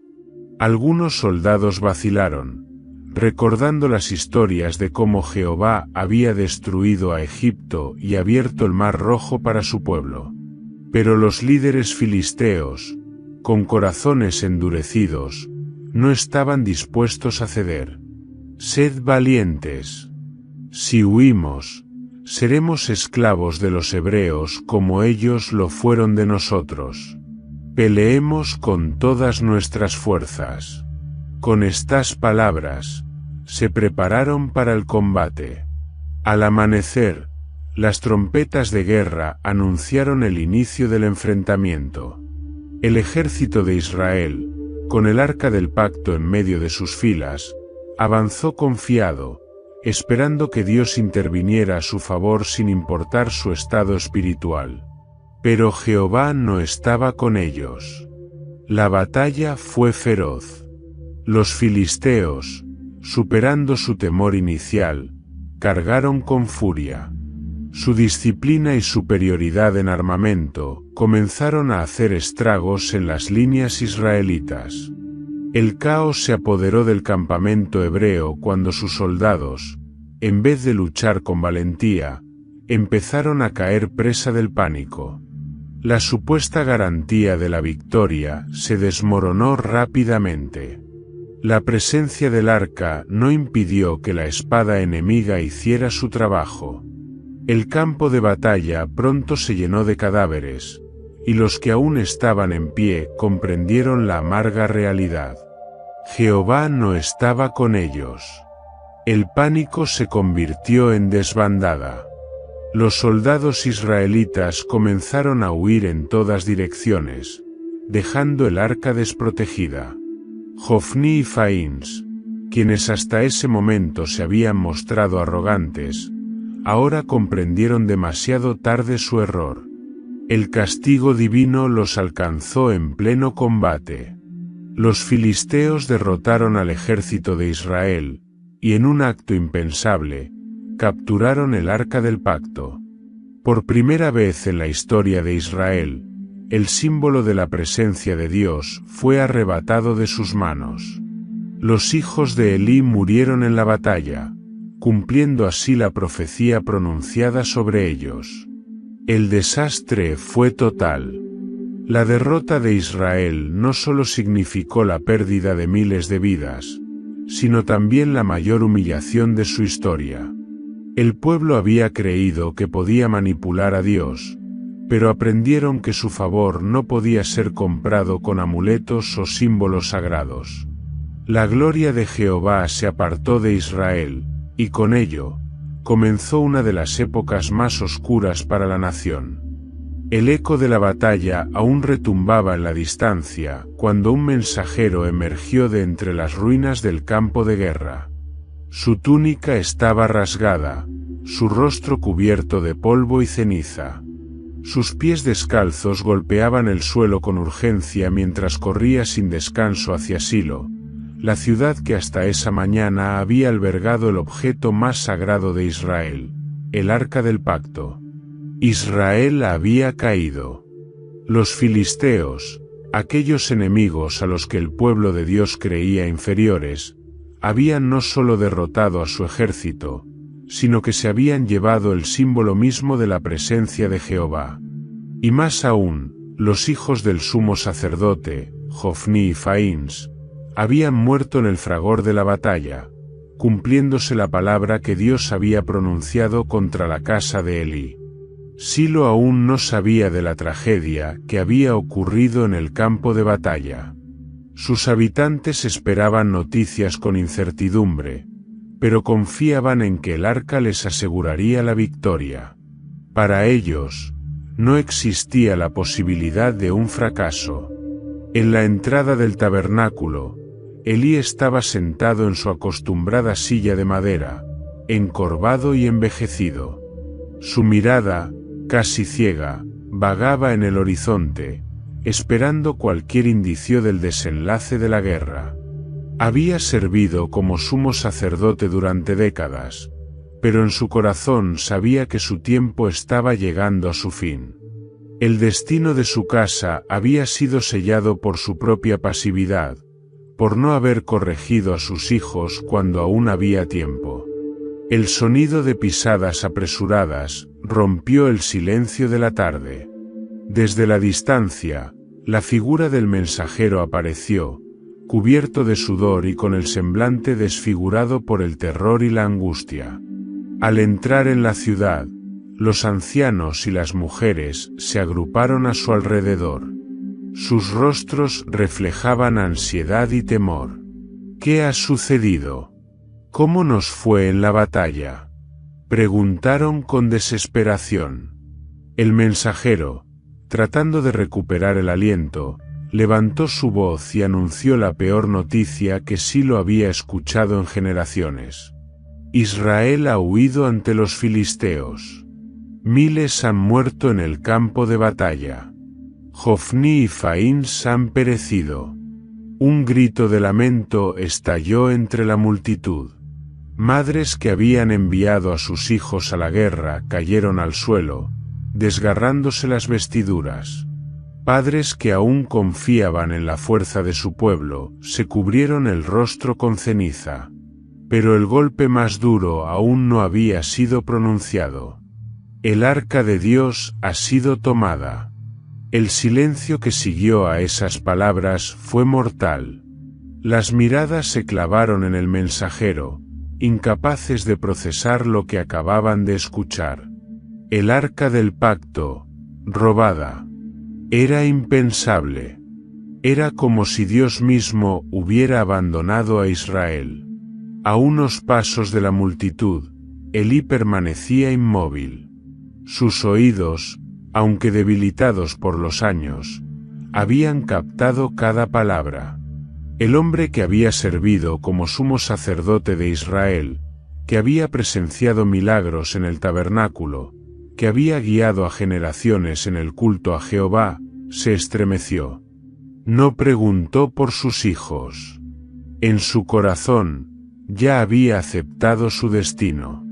Algunos soldados vacilaron, recordando las historias de cómo Jehová había destruido a Egipto y abierto el Mar Rojo para su pueblo. Pero los líderes filisteos, con corazones endurecidos, no estaban dispuestos a ceder. Sed valientes. Si huimos, Seremos esclavos de los hebreos como ellos lo fueron de nosotros. Peleemos con todas nuestras fuerzas. Con estas palabras, se prepararon para el combate. Al amanecer, las trompetas de guerra anunciaron el inicio del enfrentamiento. El ejército de Israel, con el arca del pacto en medio de sus filas, avanzó confiado, esperando que Dios interviniera a su favor sin importar su estado espiritual. Pero Jehová no estaba con ellos. La batalla fue feroz. Los filisteos, superando su temor inicial, cargaron con furia. Su disciplina y superioridad en armamento comenzaron a hacer estragos en las líneas israelitas. El caos se apoderó del campamento hebreo cuando sus soldados, en vez de luchar con valentía, empezaron a caer presa del pánico. La supuesta garantía de la victoria se desmoronó rápidamente. La presencia del arca no impidió que la espada enemiga hiciera su trabajo. El campo de batalla pronto se llenó de cadáveres, y los que aún estaban en pie comprendieron la amarga realidad. Jehová no estaba con ellos. El pánico se convirtió en desbandada. Los soldados israelitas comenzaron a huir en todas direcciones, dejando el arca desprotegida. Jofni y Faíns, quienes hasta ese momento se habían mostrado arrogantes, ahora comprendieron demasiado tarde su error. El castigo divino los alcanzó en pleno combate. Los filisteos derrotaron al ejército de Israel, y en un acto impensable, capturaron el arca del pacto. Por primera vez en la historia de Israel, el símbolo de la presencia de Dios fue arrebatado de sus manos. Los hijos de Elí murieron en la batalla, cumpliendo así la profecía pronunciada sobre ellos. El desastre fue total. La derrota de Israel no solo significó la pérdida de miles de vidas, sino también la mayor humillación de su historia. El pueblo había creído que podía manipular a Dios, pero aprendieron que su favor no podía ser comprado con amuletos o símbolos sagrados. La gloria de Jehová se apartó de Israel, y con ello, comenzó una de las épocas más oscuras para la nación. El eco de la batalla aún retumbaba en la distancia cuando un mensajero emergió de entre las ruinas del campo de guerra. Su túnica estaba rasgada, su rostro cubierto de polvo y ceniza. Sus pies descalzos golpeaban el suelo con urgencia mientras corría sin descanso hacia Silo, la ciudad que hasta esa mañana había albergado el objeto más sagrado de Israel, el arca del pacto. Israel había caído. Los filisteos, aquellos enemigos a los que el pueblo de Dios creía inferiores, habían no solo derrotado a su ejército, sino que se habían llevado el símbolo mismo de la presencia de Jehová. Y más aún, los hijos del sumo sacerdote, Jofni y Faíns, habían muerto en el fragor de la batalla, cumpliéndose la palabra que Dios había pronunciado contra la casa de Elí. Silo aún no sabía de la tragedia que había ocurrido en el campo de batalla. Sus habitantes esperaban noticias con incertidumbre, pero confiaban en que el arca les aseguraría la victoria. Para ellos, no existía la posibilidad de un fracaso. En la entrada del tabernáculo, Elí estaba sentado en su acostumbrada silla de madera, encorvado y envejecido. Su mirada, casi ciega, vagaba en el horizonte, esperando cualquier indicio del desenlace de la guerra. Había servido como sumo sacerdote durante décadas, pero en su corazón sabía que su tiempo estaba llegando a su fin. El destino de su casa había sido sellado por su propia pasividad, por no haber corregido a sus hijos cuando aún había tiempo. El sonido de pisadas apresuradas rompió el silencio de la tarde. Desde la distancia, la figura del mensajero apareció, cubierto de sudor y con el semblante desfigurado por el terror y la angustia. Al entrar en la ciudad, Los ancianos y las mujeres se agruparon a su alrededor. Sus rostros reflejaban ansiedad y temor. ¿Qué ha sucedido? ¿Cómo nos fue en la batalla? Preguntaron con desesperación. El mensajero, tratando de recuperar el aliento, levantó su voz y anunció la peor noticia que Silo había escuchado en generaciones. Israel ha huido ante los filisteos. Miles han muerto en el campo de batalla. Jofni y Faíns han perecido. Un grito de lamento estalló entre la multitud. Madres que habían enviado a sus hijos a la guerra cayeron al suelo, desgarrándose las vestiduras. Padres que aún confiaban en la fuerza de su pueblo, se cubrieron el rostro con ceniza. Pero el golpe más duro aún no había sido pronunciado. El arca de Dios ha sido tomada. El silencio que siguió a esas palabras fue mortal. Las miradas se clavaron en el mensajero, incapaces de procesar lo que acababan de escuchar. El arca del pacto, robada. Era impensable. Era como si Dios mismo hubiera abandonado a Israel. A unos pasos de la multitud, Elí permanecía inmóvil. Sus oídos, aunque debilitados por los años, habían captado cada palabra. El hombre que había servido como sumo sacerdote de Israel, que había presenciado milagros en el tabernáculo, que había guiado a generaciones en el culto a Jehová, se estremeció. No preguntó por sus hijos. En su corazón, ya había aceptado su destino.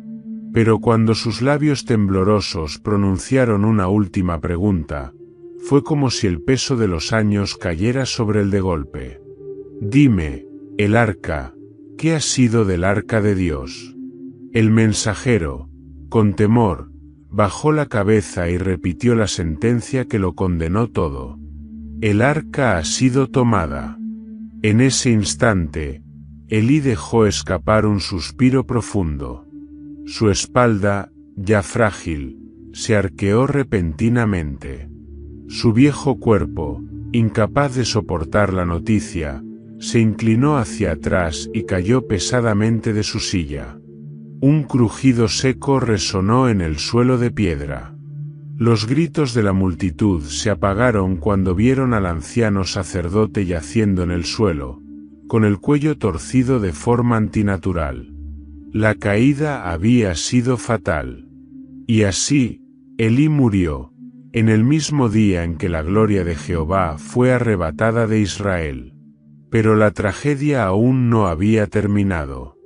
Pero cuando sus labios temblorosos pronunciaron una última pregunta, fue como si el peso de los años cayera sobre él de golpe. Dime, el arca, ¿qué ha sido del arca de Dios? El mensajero, con temor, bajó la cabeza y repitió la sentencia que lo condenó todo. El arca ha sido tomada. En ese instante, Elí dejó escapar un suspiro profundo. Su espalda, ya frágil, se arqueó repentinamente. Su viejo cuerpo, incapaz de soportar la noticia, se inclinó hacia atrás y cayó pesadamente de su silla. Un crujido seco resonó en el suelo de piedra. Los gritos de la multitud se apagaron cuando vieron al anciano sacerdote yaciendo en el suelo, con el cuello torcido de forma antinatural. La caída había sido fatal. Y así, Elí murió, en el mismo día en que la gloria de Jehová fue arrebatada de Israel. Pero la tragedia aún no había terminado.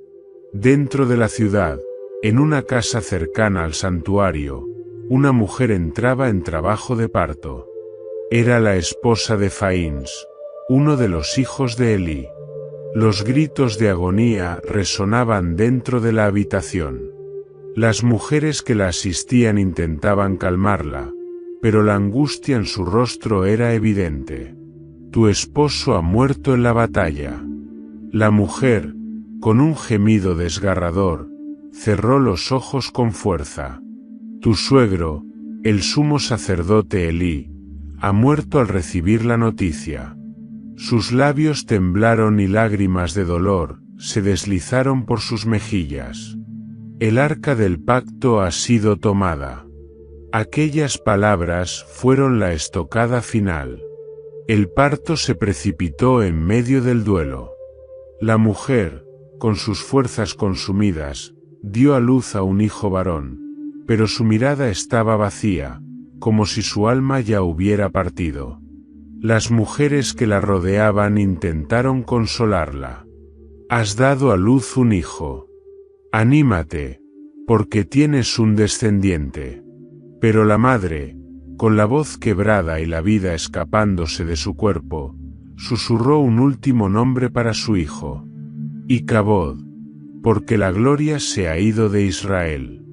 Dentro de la ciudad, en una casa cercana al santuario, una mujer entraba en trabajo de parto. Era la esposa de Faíns, uno de los hijos de Elí. Los gritos de agonía resonaban dentro de la habitación. Las mujeres que la asistían intentaban calmarla, pero la angustia en su rostro era evidente. Tu esposo ha muerto en la batalla. La mujer, con un gemido desgarrador, cerró los ojos con fuerza. Tu suegro, el sumo sacerdote Elí, ha muerto al recibir la noticia. Sus labios temblaron y lágrimas de dolor se deslizaron por sus mejillas. El arca del pacto ha sido tomada. Aquellas palabras fueron la estocada final. El parto se precipitó en medio del duelo. La mujer, con sus fuerzas consumidas, dio a luz a un hijo varón, pero su mirada estaba vacía, como si su alma ya hubiera partido. Las mujeres que la rodeaban intentaron consolarla. Has dado a luz un hijo. Anímate, porque tienes un descendiente. Pero la madre, con la voz quebrada y la vida escapándose de su cuerpo, susurró un último nombre para su hijo. Icabod, porque la gloria se ha ido de Israel.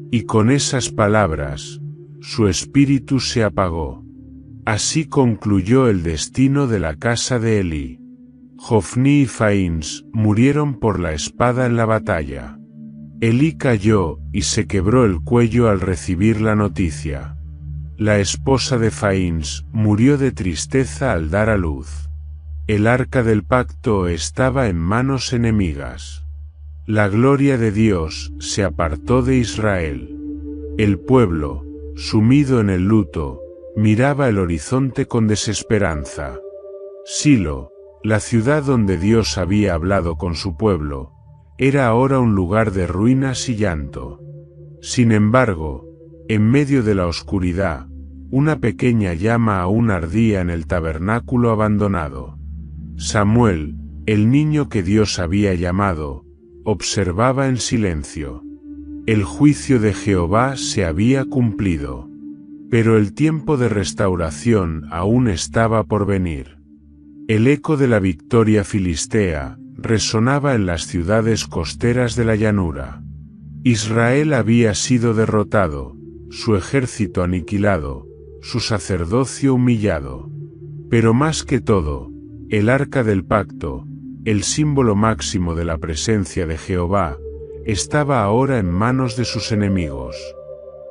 Y con esas palabras, su espíritu se apagó. Así concluyó el destino de la casa de Elí. Jofni y Faíns murieron por la espada en la batalla. Elí cayó y se quebró el cuello al recibir la noticia. La esposa de Faíns murió de tristeza al dar a luz. El arca del pacto estaba en manos enemigas. La gloria de Dios se apartó de Israel. El pueblo, sumido en el luto, miraba el horizonte con desesperanza. Silo, la ciudad donde Dios había hablado con su pueblo, era ahora un lugar de ruinas y llanto. Sin embargo, en medio de la oscuridad, una pequeña llama aún ardía en el tabernáculo abandonado. Samuel, el niño que Dios había llamado, observaba en silencio. El juicio de Jehová se había cumplido. Pero el tiempo de restauración aún estaba por venir. El eco de la victoria filistea resonaba en las ciudades costeras de la llanura. Israel había sido derrotado, su ejército aniquilado, su sacerdocio humillado. Pero más que todo, el arca del pacto, el símbolo máximo de la presencia de Jehová, estaba ahora en manos de sus enemigos.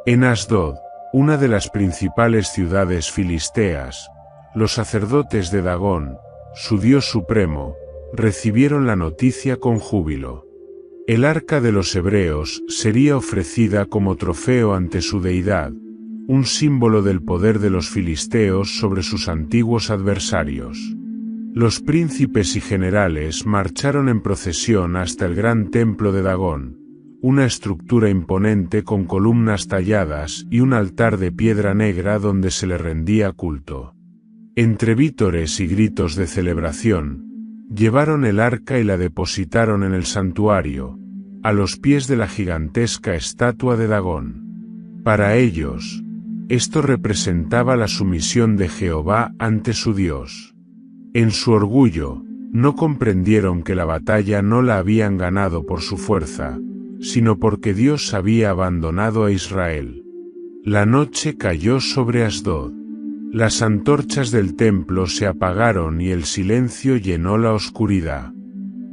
En Asdod, una de las principales ciudades filisteas, los sacerdotes de Dagón, su dios supremo, recibieron la noticia con júbilo. El arca de los hebreos sería ofrecida como trofeo ante su deidad, un símbolo del poder de los filisteos sobre sus antiguos adversarios. Los príncipes y generales marcharon en procesión hasta el gran templo de Dagón, una estructura imponente con columnas talladas y un altar de piedra negra donde se le rendía culto. Entre vítores y gritos de celebración, llevaron el arca y la depositaron en el santuario, a los pies de la gigantesca estatua de Dagón. Para ellos, esto representaba la sumisión de Jehová ante su Dios. En su orgullo, no comprendieron que la batalla no la habían ganado por su fuerza, sino porque Dios había abandonado a Israel. La noche cayó sobre Asdod. Las antorchas del templo se apagaron y el silencio llenó la oscuridad.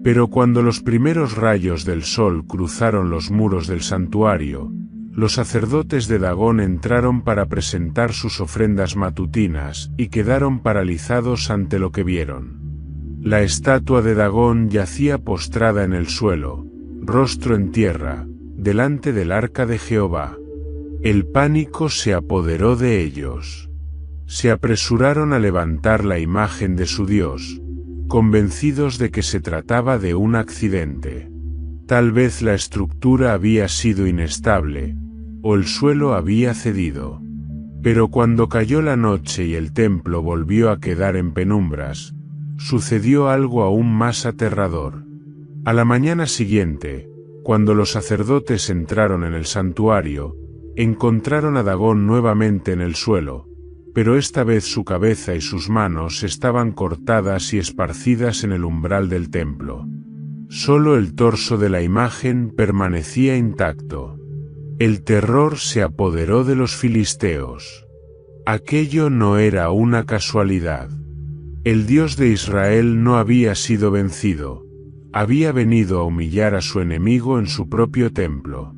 Pero cuando los primeros rayos del sol cruzaron los muros del santuario, los sacerdotes de Dagón entraron para presentar sus ofrendas matutinas y quedaron paralizados ante lo que vieron. La estatua de Dagón yacía postrada en el suelo, rostro en tierra, delante del arca de Jehová. El pánico se apoderó de ellos. Se apresuraron a levantar la imagen de su Dios, convencidos de que se trataba de un accidente. Tal vez la estructura había sido inestable, o el suelo había cedido. Pero cuando cayó la noche y el templo volvió a quedar en penumbras, sucedió algo aún más aterrador. A la mañana siguiente, cuando los sacerdotes entraron en el santuario, encontraron a Dagón nuevamente en el suelo, pero esta vez su cabeza y sus manos estaban cortadas y esparcidas en el umbral del templo. Solo el torso de la imagen permanecía intacto. El terror se apoderó de los filisteos. Aquello no era una casualidad. El Dios de Israel no había sido vencido. Había venido a humillar a su enemigo en su propio templo.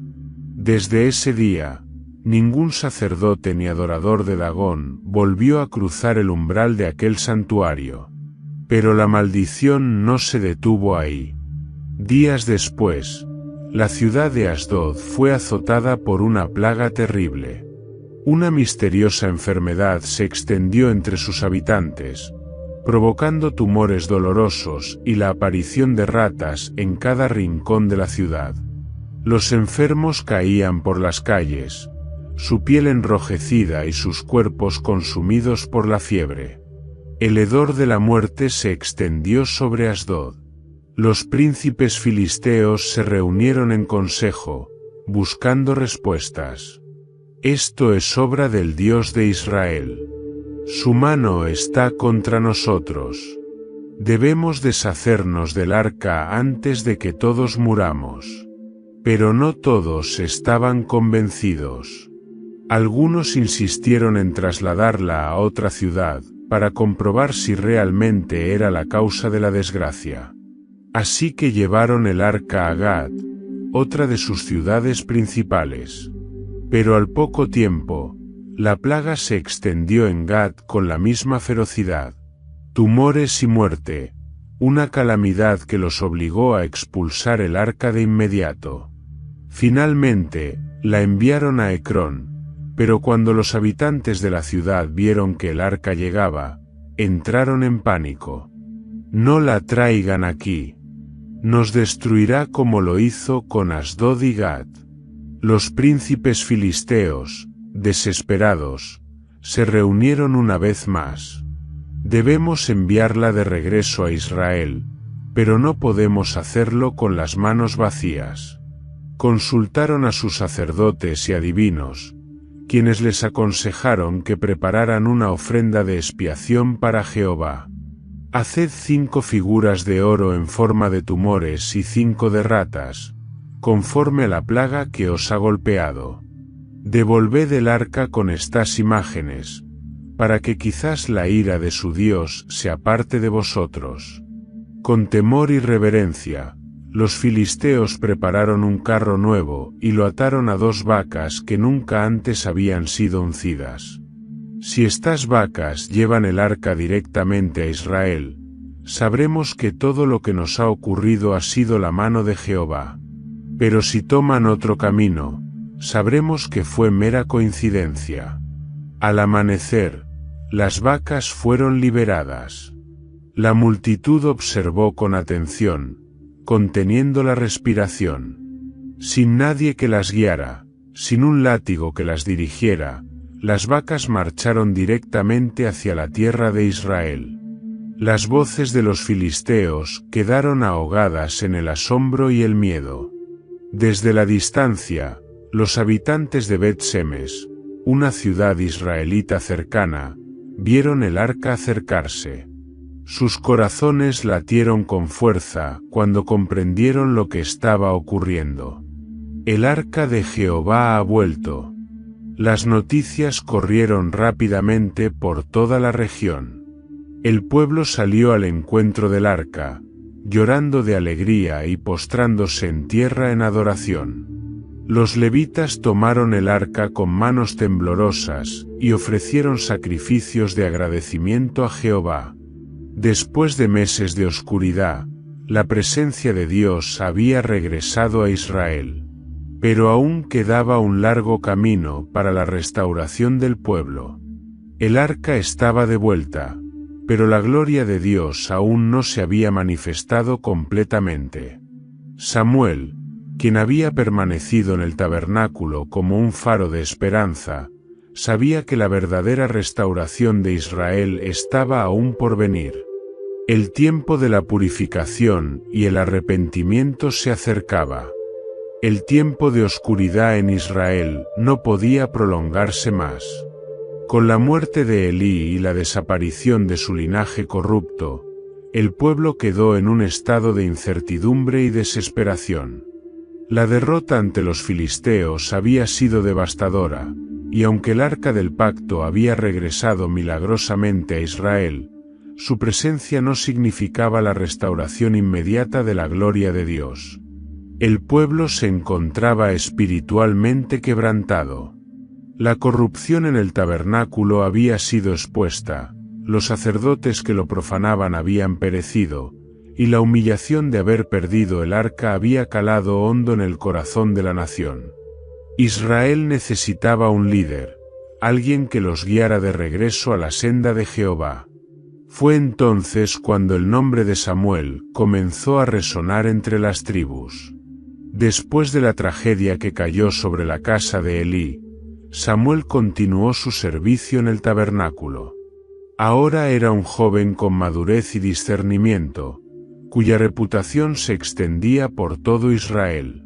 Desde ese día, ningún sacerdote ni adorador de Dagón volvió a cruzar el umbral de aquel santuario. Pero la maldición no se detuvo ahí. Días después, la ciudad de Asdod fue azotada por una plaga terrible. Una misteriosa enfermedad se extendió entre sus habitantes, provocando tumores dolorosos y la aparición de ratas en cada rincón de la ciudad. Los enfermos caían por las calles, su piel enrojecida y sus cuerpos consumidos por la fiebre. El hedor de la muerte se extendió sobre Asdod. Los príncipes filisteos se reunieron en consejo, buscando respuestas. Esto es obra del Dios de Israel. Su mano está contra nosotros. Debemos deshacernos del arca antes de que todos muramos. Pero no todos estaban convencidos. Algunos insistieron en trasladarla a otra ciudad, para comprobar si realmente era la causa de la desgracia. Así que llevaron el arca a Gat, otra de sus ciudades principales. Pero al poco tiempo, la plaga se extendió en Gad con la misma ferocidad. Tumores y muerte, una calamidad que los obligó a expulsar el arca de inmediato. Finalmente, la enviaron a Ecrón, pero cuando los habitantes de la ciudad vieron que el arca llegaba, entraron en pánico. No la traigan aquí. Nos destruirá como lo hizo con Asdod y Gat. Los príncipes filisteos, desesperados, se reunieron una vez más. Debemos enviarla de regreso a Israel, pero no podemos hacerlo con las manos vacías. Consultaron a sus sacerdotes y adivinos, quienes les aconsejaron que prepararan una ofrenda de expiación para Jehová. Haced 5 figuras de oro en forma de tumores y 5 de ratas, conforme a la plaga que os ha golpeado. Devolved el arca con estas imágenes, para que quizás la ira de su Dios se aparte de vosotros. Con temor y reverencia, los filisteos prepararon un carro nuevo y lo ataron a 2 vacas que nunca antes habían sido uncidas. Si estas vacas llevan el arca directamente a Israel, sabremos que todo lo que nos ha ocurrido ha sido la mano de Jehová. Pero si toman otro camino, sabremos que fue mera coincidencia. Al amanecer, las vacas fueron liberadas. La multitud observó con atención, conteniendo la respiración. Sin nadie que las guiara, sin un látigo que las dirigiera, las vacas marcharon directamente hacia la tierra de Israel. Las voces de los filisteos quedaron ahogadas en el asombro y el miedo. Desde la distancia, los habitantes de Bet-Semes, una ciudad israelita cercana, vieron el arca acercarse. Sus corazones latieron con fuerza cuando comprendieron lo que estaba ocurriendo. El arca de Jehová ha vuelto. Las noticias corrieron rápidamente por toda la región. El pueblo salió al encuentro del arca, llorando de alegría y postrándose en tierra en adoración. Los levitas tomaron el arca con manos temblorosas y ofrecieron sacrificios de agradecimiento a Jehová. Después de meses de oscuridad, la presencia de Dios había regresado a Israel. Pero aún quedaba un largo camino para la restauración del pueblo. El arca estaba de vuelta, pero la gloria de Dios aún no se había manifestado completamente. Samuel, quien había permanecido en el tabernáculo como un faro de esperanza, sabía que la verdadera restauración de Israel estaba aún por venir. El tiempo de la purificación y el arrepentimiento se acercaba. El tiempo de oscuridad en Israel no podía prolongarse más. Con la muerte de Elí y la desaparición de su linaje corrupto, el pueblo quedó en un estado de incertidumbre y desesperación. La derrota ante los filisteos había sido devastadora, y aunque el arca del pacto había regresado milagrosamente a Israel, su presencia no significaba la restauración inmediata de la gloria de Dios. El pueblo se encontraba espiritualmente quebrantado. La corrupción en el tabernáculo había sido expuesta, los sacerdotes que lo profanaban habían perecido, y la humillación de haber perdido el arca había calado hondo en el corazón de la nación. Israel necesitaba un líder, alguien que los guiara de regreso a la senda de Jehová. Fue entonces cuando el nombre de Samuel comenzó a resonar entre las tribus. Después de la tragedia que cayó sobre la casa de Elí, Samuel continuó su servicio en el tabernáculo. Ahora era un joven con madurez y discernimiento, cuya reputación se extendía por todo Israel.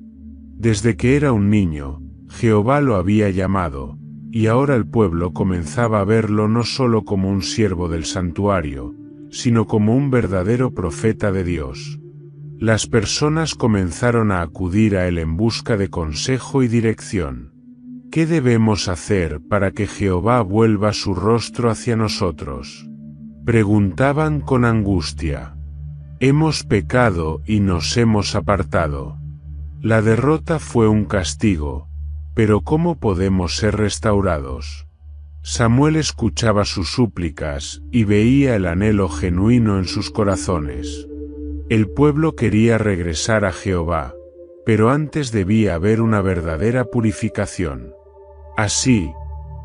Desde que era un niño, Jehová lo había llamado, y ahora el pueblo comenzaba a verlo no solo como un siervo del santuario, sino como un verdadero profeta de Dios. Las personas comenzaron a acudir a él en busca de consejo y dirección. ¿Qué debemos hacer para que Jehová vuelva su rostro hacia nosotros?, preguntaban con angustia. Hemos pecado y nos hemos apartado. La derrota fue un castigo, pero ¿cómo podemos ser restaurados? Samuel escuchaba sus súplicas y veía el anhelo genuino en sus corazones. El pueblo quería regresar a Jehová, pero antes debía haber una verdadera purificación. Así,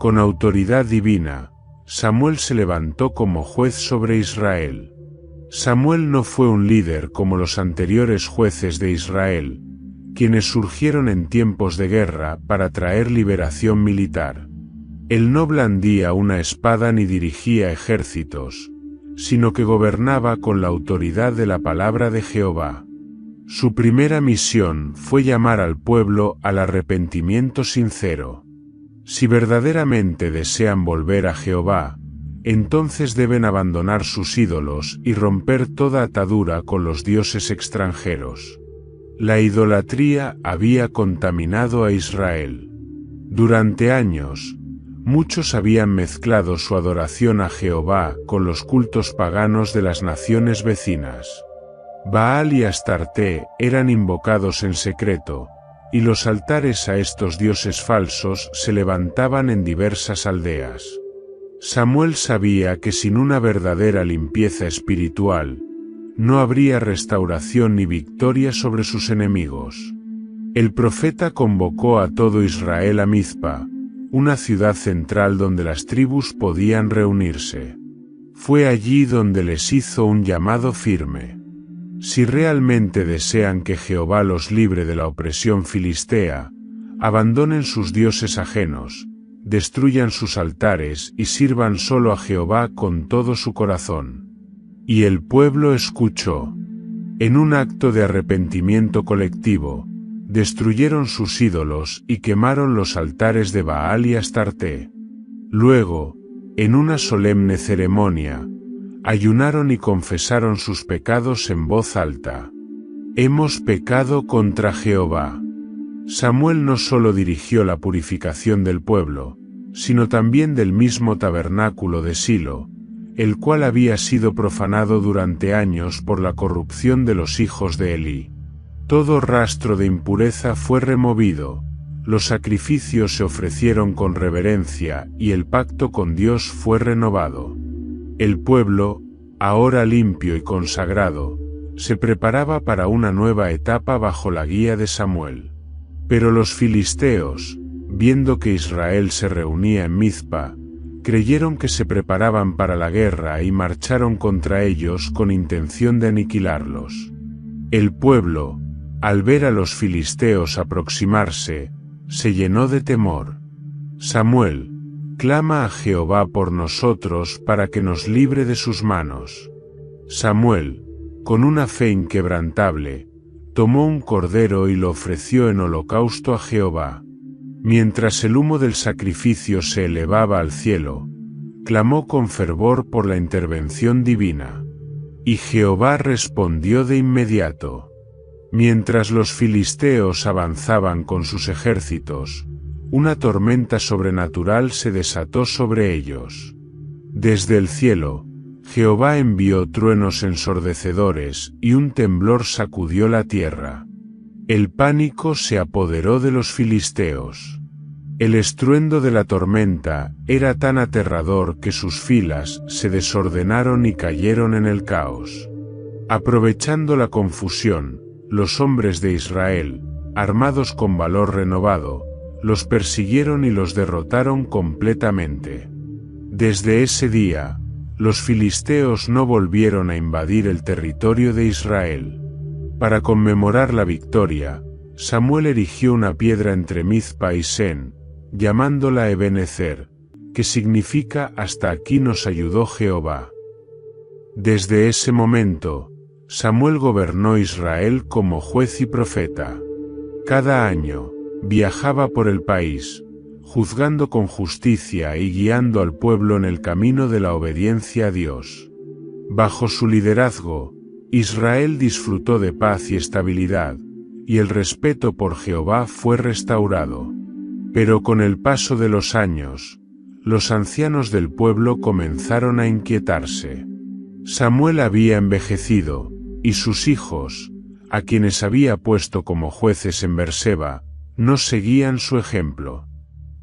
con autoridad divina, Samuel se levantó como juez sobre Israel. Samuel no fue un líder como los anteriores jueces de Israel, quienes surgieron en tiempos de guerra para traer liberación militar. Él no blandía una espada ni dirigía ejércitos, sino que gobernaba con la autoridad de la palabra de Jehová. Su primera misión fue llamar al pueblo al arrepentimiento sincero. Si verdaderamente desean volver a Jehová, entonces deben abandonar sus ídolos y romper toda atadura con los dioses extranjeros. La idolatría había contaminado a Israel. Durante años, muchos habían mezclado su adoración a Jehová con los cultos paganos de las naciones vecinas. Baal y Astarte eran invocados en secreto, y los altares a estos dioses falsos se levantaban en diversas aldeas. Samuel sabía que sin una verdadera limpieza espiritual, no habría restauración ni victoria sobre sus enemigos. El profeta convocó a todo Israel a Mizpa, una ciudad central donde las tribus podían reunirse. Fue allí donde les hizo un llamado firme. Si realmente desean que Jehová los libre de la opresión filistea, abandonen sus dioses ajenos, destruyan sus altares y sirvan solo a Jehová con todo su corazón. Y el pueblo escuchó. En un acto de arrepentimiento colectivo, destruyeron sus ídolos y quemaron los altares de Baal y Astarte. Luego, en una solemne ceremonia, ayunaron y confesaron sus pecados en voz alta. Hemos pecado contra Jehová. Samuel no solo dirigió la purificación del pueblo, sino también del mismo tabernáculo de Silo, el cual había sido profanado durante años por la corrupción de los hijos de Elí. Todo rastro de impureza fue removido, los sacrificios se ofrecieron con reverencia y el pacto con Dios fue renovado. El pueblo, ahora limpio y consagrado, se preparaba para una nueva etapa bajo la guía de Samuel. Pero los filisteos, viendo que Israel se reunía en Mizpa, creyeron que se preparaban para la guerra y marcharon contra ellos con intención de aniquilarlos. El pueblo, al ver a los filisteos aproximarse, se llenó de temor. Samuel, clama a Jehová por nosotros para que nos libre de sus manos. Samuel, con una fe inquebrantable, tomó un cordero y lo ofreció en holocausto a Jehová. Mientras el humo del sacrificio se elevaba al cielo, clamó con fervor por la intervención divina. Y Jehová respondió de inmediato. Mientras los filisteos avanzaban con sus ejércitos, una tormenta sobrenatural se desató sobre ellos. Desde el cielo, Jehová envió truenos ensordecedores y un temblor sacudió la tierra. El pánico se apoderó de los filisteos. El estruendo de la tormenta era tan aterrador que sus filas se desordenaron y cayeron en el caos. Aprovechando la confusión, los hombres de Israel, armados con valor renovado, los persiguieron y los derrotaron completamente. Desde ese día, los filisteos no volvieron a invadir el territorio de Israel. Para conmemorar la victoria, Samuel erigió una piedra entre Mizpa y Sen, llamándola Ebenezer, que significa hasta aquí nos ayudó Jehová. Desde ese momento, Samuel gobernó Israel como juez y profeta. Cada año, viajaba por el país, juzgando con justicia y guiando al pueblo en el camino de la obediencia a Dios. Bajo su liderazgo, Israel disfrutó de paz y estabilidad, y el respeto por Jehová fue restaurado. Pero con el paso de los años, los ancianos del pueblo comenzaron a inquietarse. Samuel había envejecido, y sus hijos, a quienes había puesto como jueces en Berseba, no seguían su ejemplo.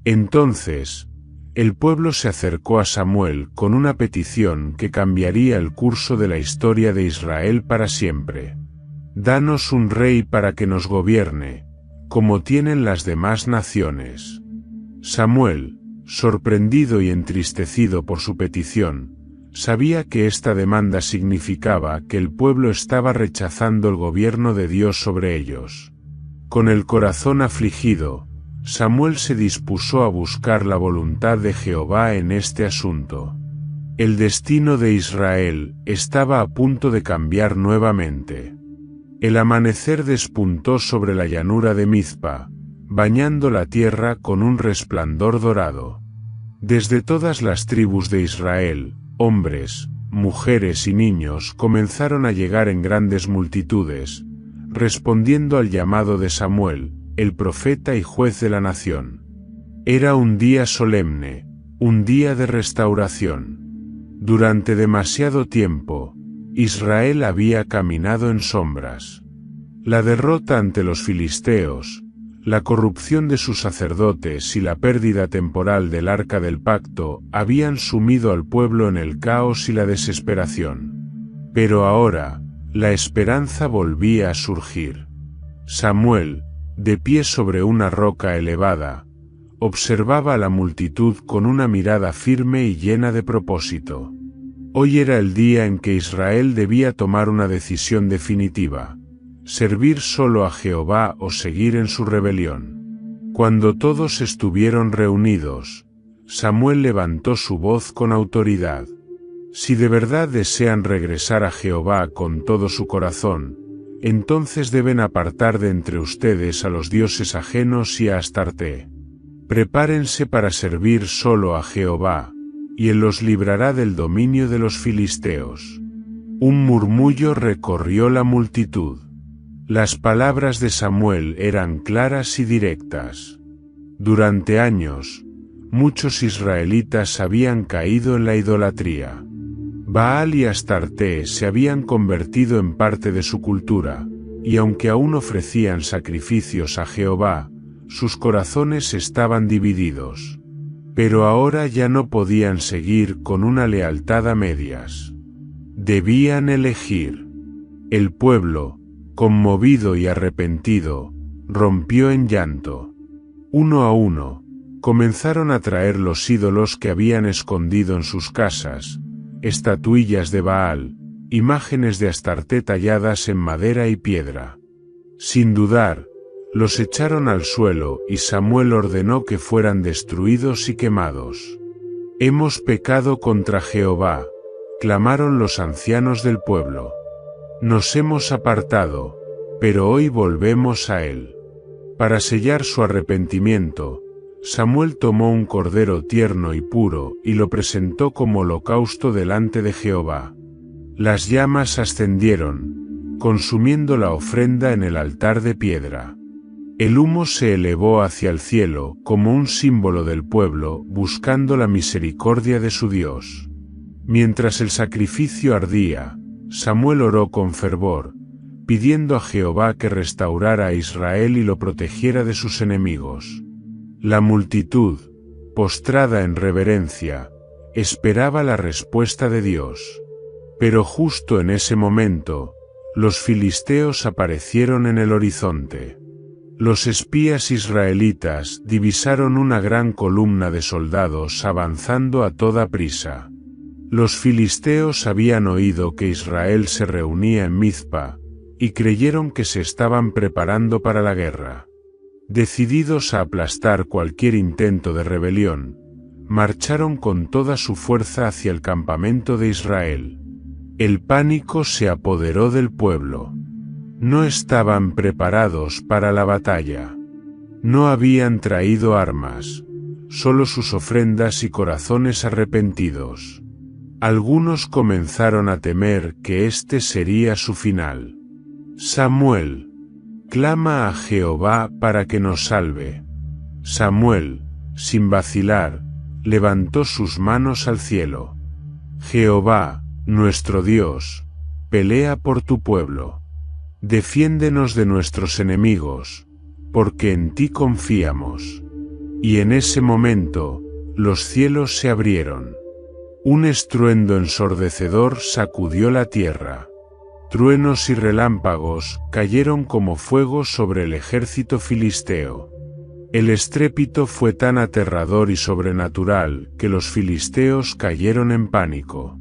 Entonces, el pueblo se acercó a Samuel con una petición que cambiaría el curso de la historia de Israel para siempre. «Danos un rey para que nos gobierne, como tienen las demás naciones». Samuel, sorprendido y entristecido por su petición, sabía que esta demanda significaba que el pueblo estaba rechazando el gobierno de Dios sobre ellos. Con el corazón afligido, Samuel se dispuso a buscar la voluntad de Jehová en este asunto. El destino de Israel estaba a punto de cambiar nuevamente. El amanecer despuntó sobre la llanura de Mizpa, bañando la tierra con un resplandor dorado. Desde todas las tribus de Israel, hombres, mujeres y niños comenzaron a llegar en grandes multitudes, respondiendo al llamado de Samuel, el profeta y juez de la nación. Era un día solemne, un día de restauración. Durante demasiado tiempo, Israel había caminado en sombras. La derrota ante los filisteos, la corrupción de sus sacerdotes y la pérdida temporal del Arca del Pacto habían sumido al pueblo en el caos y la desesperación. Pero ahora, la esperanza volvía a surgir. Samuel, de pie sobre una roca elevada, observaba a la multitud con una mirada firme y llena de propósito. Hoy era el día en que Israel debía tomar una decisión definitiva: servir solo a Jehová o seguir en su rebelión. Cuando todos estuvieron reunidos, Samuel levantó su voz con autoridad. Si de verdad desean regresar a Jehová con todo su corazón, entonces deben apartar de entre ustedes a los dioses ajenos y a Astarte. Prepárense para servir solo a Jehová, y Él los librará del dominio de los filisteos. Un murmullo recorrió la multitud. Las palabras de Samuel eran claras y directas. Durante años, muchos israelitas habían caído en la idolatría. Baal y Astarte se habían convertido en parte de su cultura, y aunque aún ofrecían sacrificios a Jehová, sus corazones estaban divididos. Pero ahora ya no podían seguir con una lealtad a medias. Debían elegir. El pueblo, conmovido y arrepentido, rompió en llanto. Uno a uno, comenzaron a traer los ídolos que habían escondido en sus casas, estatuillas de Baal, imágenes de Astarte talladas en madera y piedra. Sin dudar, los echaron al suelo y Samuel ordenó que fueran destruidos y quemados. «Hemos pecado contra Jehová», clamaron los ancianos del pueblo. «Nos hemos apartado, pero hoy volvemos a él». Para sellar su arrepentimiento, Samuel tomó un cordero tierno y puro y lo presentó como holocausto delante de Jehová. Las llamas ascendieron, consumiendo la ofrenda en el altar de piedra. El humo se elevó hacia el cielo como un símbolo del pueblo buscando la misericordia de su Dios. Mientras el sacrificio ardía, Samuel oró con fervor, pidiendo a Jehová que restaurara a Israel y lo protegiera de sus enemigos. La multitud, postrada en reverencia, esperaba la respuesta de Dios. Pero justo en ese momento, los filisteos aparecieron en el horizonte. Los espías israelitas divisaron una gran columna de soldados avanzando a toda prisa. Los filisteos habían oído que Israel se reunía en Mizpa, y creyeron que se estaban preparando para la guerra. Decididos a aplastar cualquier intento de rebelión, marcharon con toda su fuerza hacia el campamento de Israel. El pánico se apoderó del pueblo. No estaban preparados para la batalla. No habían traído armas, solo sus ofrendas y corazones arrepentidos. Algunos comenzaron a temer que este sería su final. Samuel, clama a Jehová para que nos salve. Samuel, sin vacilar, levantó sus manos al cielo. Jehová, nuestro Dios, pelea por tu pueblo. Defiéndenos de nuestros enemigos, porque en ti confiamos. Y en ese momento, los cielos se abrieron. Un estruendo ensordecedor sacudió la tierra. Truenos y relámpagos cayeron como fuego sobre el ejército filisteo. El estrépito fue tan aterrador y sobrenatural que los filisteos cayeron en pánico.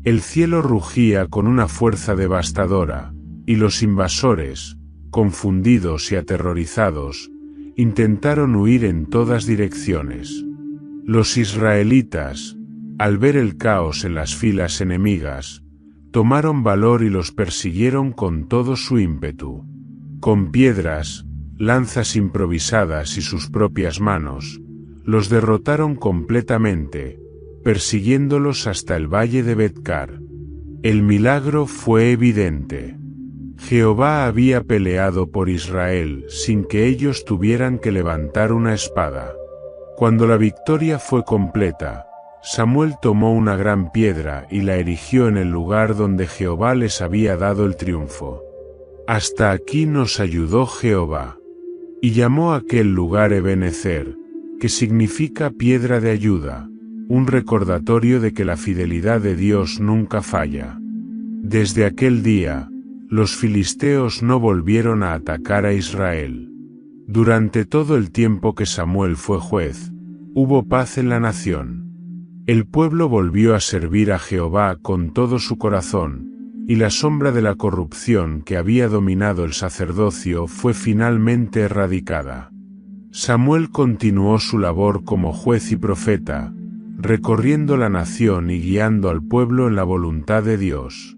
El cielo rugía con una fuerza devastadora, y los invasores, confundidos y aterrorizados, intentaron huir en todas direcciones. Los israelitas, al ver el caos en las filas enemigas, tomaron valor y los persiguieron con todo su ímpetu. Con piedras, lanzas improvisadas y sus propias manos, los derrotaron completamente, persiguiéndolos hasta el valle de Bet-car. El milagro fue evidente. Jehová había peleado por Israel sin que ellos tuvieran que levantar una espada. Cuando la victoria fue completa, Samuel tomó una gran piedra y la erigió en el lugar donde Jehová les había dado el triunfo. Hasta aquí nos ayudó Jehová. Y llamó a aquel lugar Ebenezer, que significa piedra de ayuda, un recordatorio de que la fidelidad de Dios nunca falla. Desde aquel día, los filisteos no volvieron a atacar a Israel. Durante todo el tiempo que Samuel fue juez, hubo paz en la nación. El pueblo volvió a servir a Jehová con todo su corazón, y la sombra de la corrupción que había dominado el sacerdocio fue finalmente erradicada. Samuel continuó su labor como juez y profeta, recorriendo la nación y guiando al pueblo en la voluntad de Dios.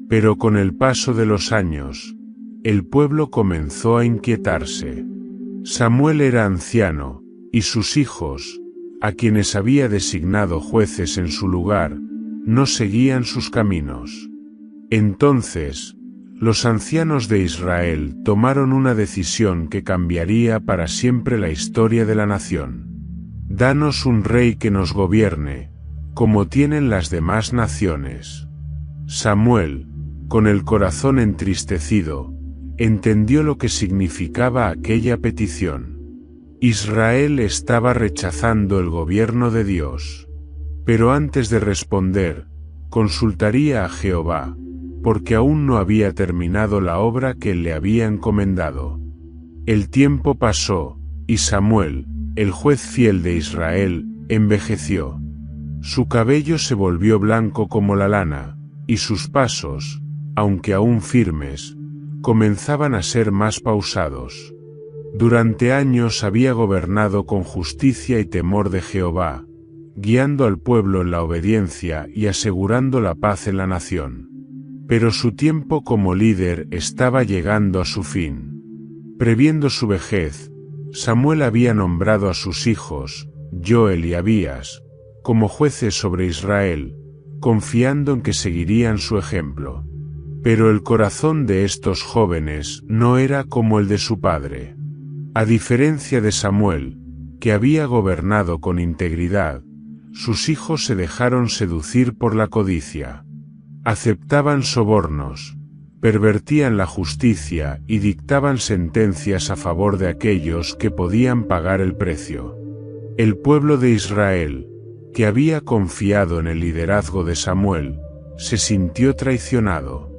Pero con el paso de los años, el pueblo comenzó a inquietarse. Samuel era anciano, y sus hijos, a quienes había designado jueces en su lugar, no seguían sus caminos. Entonces, los ancianos de Israel tomaron una decisión que cambiaría para siempre la historia de la nación. Danos un rey que nos gobierne, como tienen las demás naciones. Samuel, con el corazón entristecido, entendió lo que significaba aquella petición. Israel estaba rechazando el gobierno de Dios. Pero antes de responder, consultaría a Jehová, porque aún no había terminado la obra que él le había encomendado. El tiempo pasó, y Samuel, el juez fiel de Israel, envejeció. Su cabello se volvió blanco como la lana, y sus pasos, aunque aún firmes, comenzaban a ser más pausados. Durante años había gobernado con justicia y temor de Jehová, guiando al pueblo en la obediencia y asegurando la paz en la nación. Pero su tiempo como líder estaba llegando a su fin. Previendo su vejez, Samuel había nombrado a sus hijos, Joel y Abías, como jueces sobre Israel, confiando en que seguirían su ejemplo. Pero el corazón de estos jóvenes no era como el de su padre. A diferencia de Samuel, que había gobernado con integridad, sus hijos se dejaron seducir por la codicia. Aceptaban sobornos, pervertían la justicia y dictaban sentencias a favor de aquellos que podían pagar el precio. El pueblo de Israel, que había confiado en el liderazgo de Samuel, se sintió traicionado.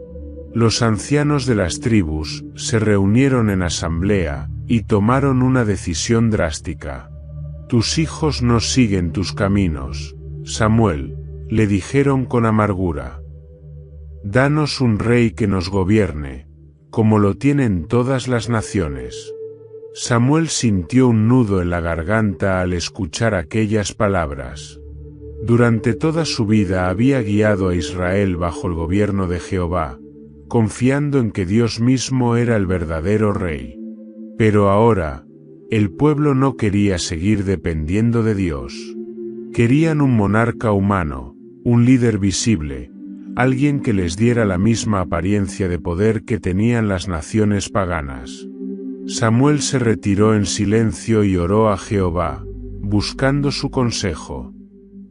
Los ancianos de las tribus se reunieron en asamblea y tomaron una decisión drástica. Tus hijos no siguen tus caminos, Samuel, le dijeron con amargura. Danos un rey que nos gobierne, como lo tienen todas las naciones. Samuel sintió un nudo en la garganta al escuchar aquellas palabras. Durante toda su vida había guiado a Israel bajo el gobierno de Jehová, confiando en que Dios mismo era el verdadero rey. Pero ahora, el pueblo no quería seguir dependiendo de Dios. Querían un monarca humano, un líder visible, alguien que les diera la misma apariencia de poder que tenían las naciones paganas. Samuel se retiró en silencio y oró a Jehová, buscando su consejo.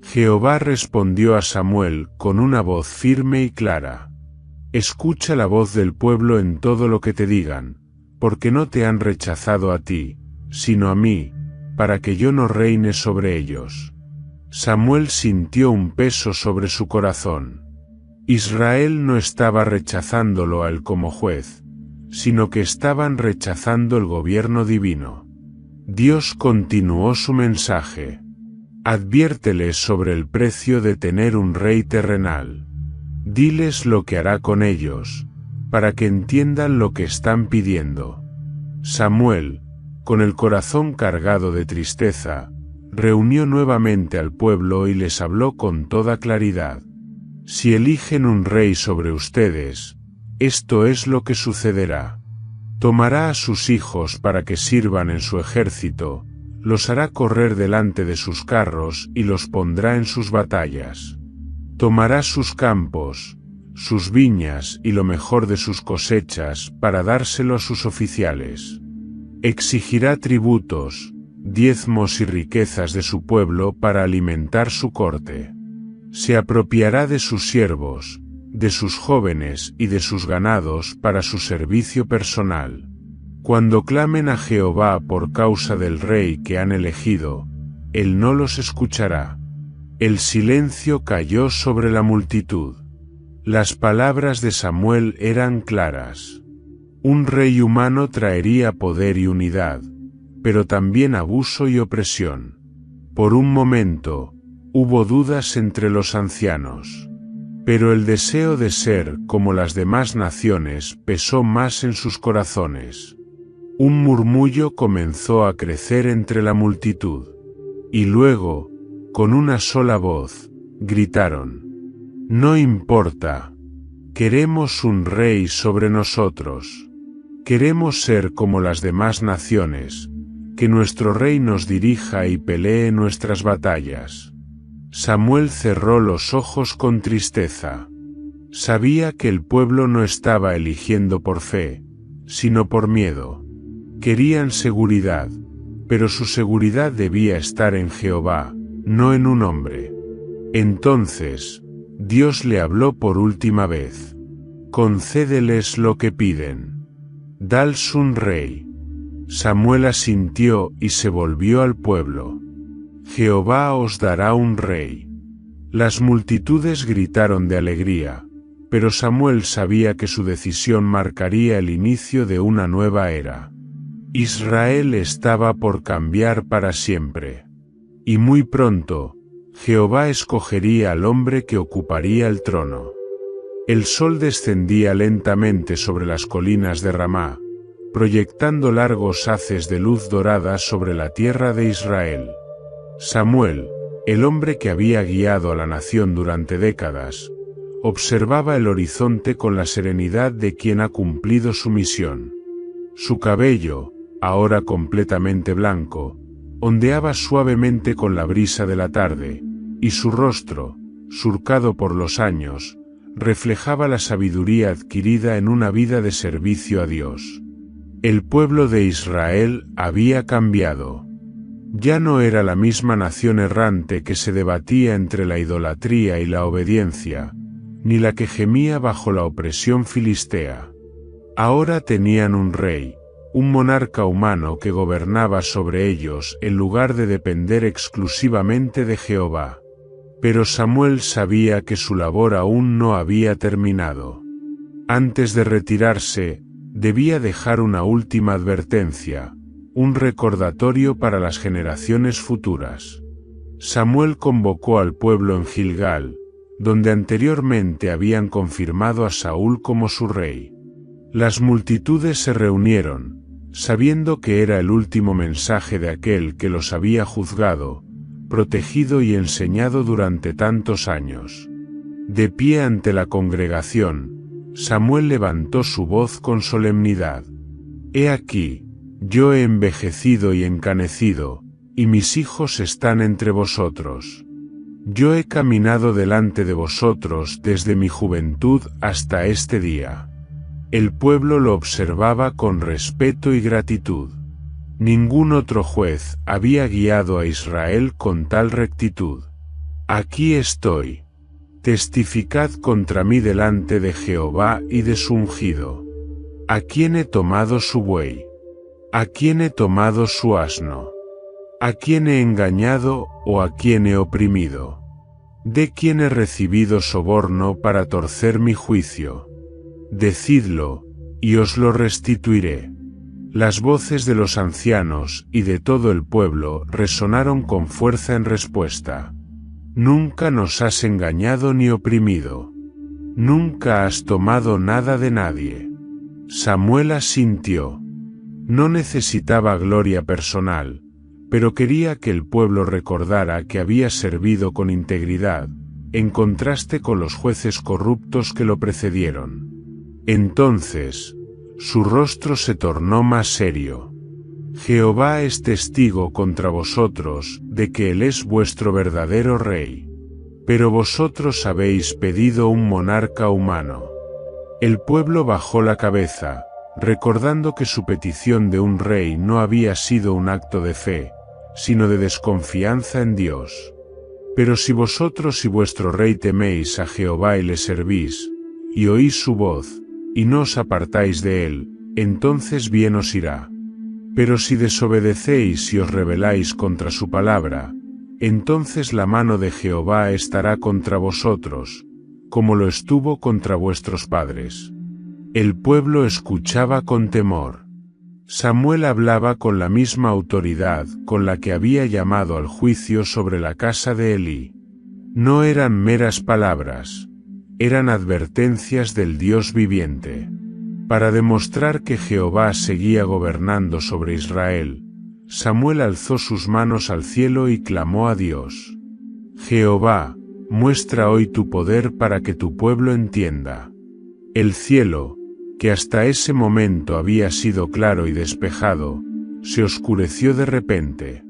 Jehová respondió a Samuel con una voz firme y clara. Escucha la voz del pueblo en todo lo que te digan, porque no te han rechazado a ti, sino a mí, para que yo no reine sobre ellos. Samuel sintió un peso sobre su corazón. Israel no estaba rechazándolo a él como juez, sino que estaban rechazando el gobierno divino. Dios continuó su mensaje. Adviérteles sobre el precio de tener un rey terrenal. Diles lo que hará con ellos, para que entiendan lo que están pidiendo. Samuel, con el corazón cargado de tristeza, reunió nuevamente al pueblo y les habló con toda claridad. Si eligen un rey sobre ustedes, esto es lo que sucederá. Tomará a sus hijos para que sirvan en su ejército, los hará correr delante de sus carros y los pondrá en sus batallas. Tomará sus campos, sus viñas y lo mejor de sus cosechas para dárselo a sus oficiales. Exigirá tributos, diezmos y riquezas de su pueblo para alimentar su corte. Se apropiará de sus siervos, de sus jóvenes y de sus ganados para su servicio personal. Cuando clamen a Jehová por causa del rey que han elegido, él no los escuchará. El silencio cayó sobre la multitud. Las palabras de Samuel eran claras. Un rey humano traería poder y unidad, pero también abuso y opresión. Por un momento, hubo dudas entre los ancianos. Pero el deseo de ser como las demás naciones pesó más en sus corazones. Un murmullo comenzó a crecer entre la multitud. Y luego, con una sola voz, gritaron: «No importa. Queremos un rey sobre nosotros. Queremos ser como las demás naciones, que nuestro rey nos dirija y pelee nuestras batallas». Samuel cerró los ojos con tristeza. Sabía que el pueblo no estaba eligiendo por fe, sino por miedo. Querían seguridad, pero su seguridad debía estar en Jehová, no en un hombre. Entonces, Dios le habló por última vez. «Concédeles lo que piden. Dales un rey». Samuel asintió y se volvió al pueblo. «Jehová os dará un rey». Las multitudes gritaron de alegría, pero Samuel sabía que su decisión marcaría el inicio de una nueva era. Israel estaba por cambiar para siempre. Y muy pronto, Jehová escogería al hombre que ocuparía el trono. El sol descendía lentamente sobre las colinas de Ramá, proyectando largos haces de luz dorada sobre la tierra de Israel. Samuel, el hombre que había guiado a la nación durante décadas, observaba el horizonte con la serenidad de quien ha cumplido su misión. Su cabello, ahora completamente blanco, ondeaba suavemente con la brisa de la tarde, y su rostro, surcado por los años, reflejaba la sabiduría adquirida en una vida de servicio a Dios. El pueblo de Israel había cambiado. Ya no era la misma nación errante que se debatía entre la idolatría y la obediencia, ni la que gemía bajo la opresión filistea. Ahora tenían un rey, un monarca humano que gobernaba sobre ellos en lugar de depender exclusivamente de Jehová. Pero Samuel sabía que su labor aún no había terminado. Antes de retirarse, debía dejar una última advertencia, un recordatorio para las generaciones futuras. Samuel convocó al pueblo en Gilgal, donde anteriormente habían confirmado a Saúl como su rey. Las multitudes se reunieron, sabiendo que era el último mensaje de aquel que los había juzgado, protegido y enseñado durante tantos años. De pie ante la congregación, Samuel levantó su voz con solemnidad. «He aquí, yo he envejecido y encanecido, y mis hijos están entre vosotros. Yo he caminado delante de vosotros desde mi juventud hasta este día». El pueblo lo observaba con respeto y gratitud. Ningún otro juez había guiado a Israel con tal rectitud. «Aquí estoy. Testificad contra mí delante de Jehová y de su ungido. ¿A quién he tomado su buey? ¿A quién he tomado su asno? ¿A quién he engañado o a quién he oprimido? ¿De quién he recibido soborno para torcer mi juicio? Decidlo, y os lo restituiré. Las voces de los ancianos y de todo el pueblo resonaron con fuerza en respuesta. Nunca nos has engañado ni oprimido. Nunca has tomado nada de nadie. Samuel asintió. No necesitaba gloria personal, pero quería que el pueblo recordara que había servido con integridad, en contraste con los jueces corruptos que lo precedieron. Entonces, su rostro se tornó más serio. Jehová es testigo contra vosotros de que Él es vuestro verdadero rey. Pero vosotros habéis pedido un monarca humano. El pueblo bajó la cabeza, recordando que su petición de un rey no había sido un acto de fe, sino de desconfianza en Dios. Pero si vosotros y vuestro rey teméis a Jehová y le servís, y oís su voz, y no os apartáis de él, entonces bien os irá. Pero si desobedecéis y os rebeláis contra su palabra, entonces la mano de Jehová estará contra vosotros, como lo estuvo contra vuestros padres. El pueblo escuchaba con temor. Samuel hablaba con la misma autoridad con la que había llamado al juicio sobre la casa de Elí. No eran meras palabras, eran advertencias del Dios viviente. Para demostrar que Jehová seguía gobernando sobre Israel, Samuel alzó sus manos al cielo y clamó a Dios. Jehová, muestra hoy tu poder para que tu pueblo entienda. El cielo, que hasta ese momento había sido claro y despejado, se oscureció de repente.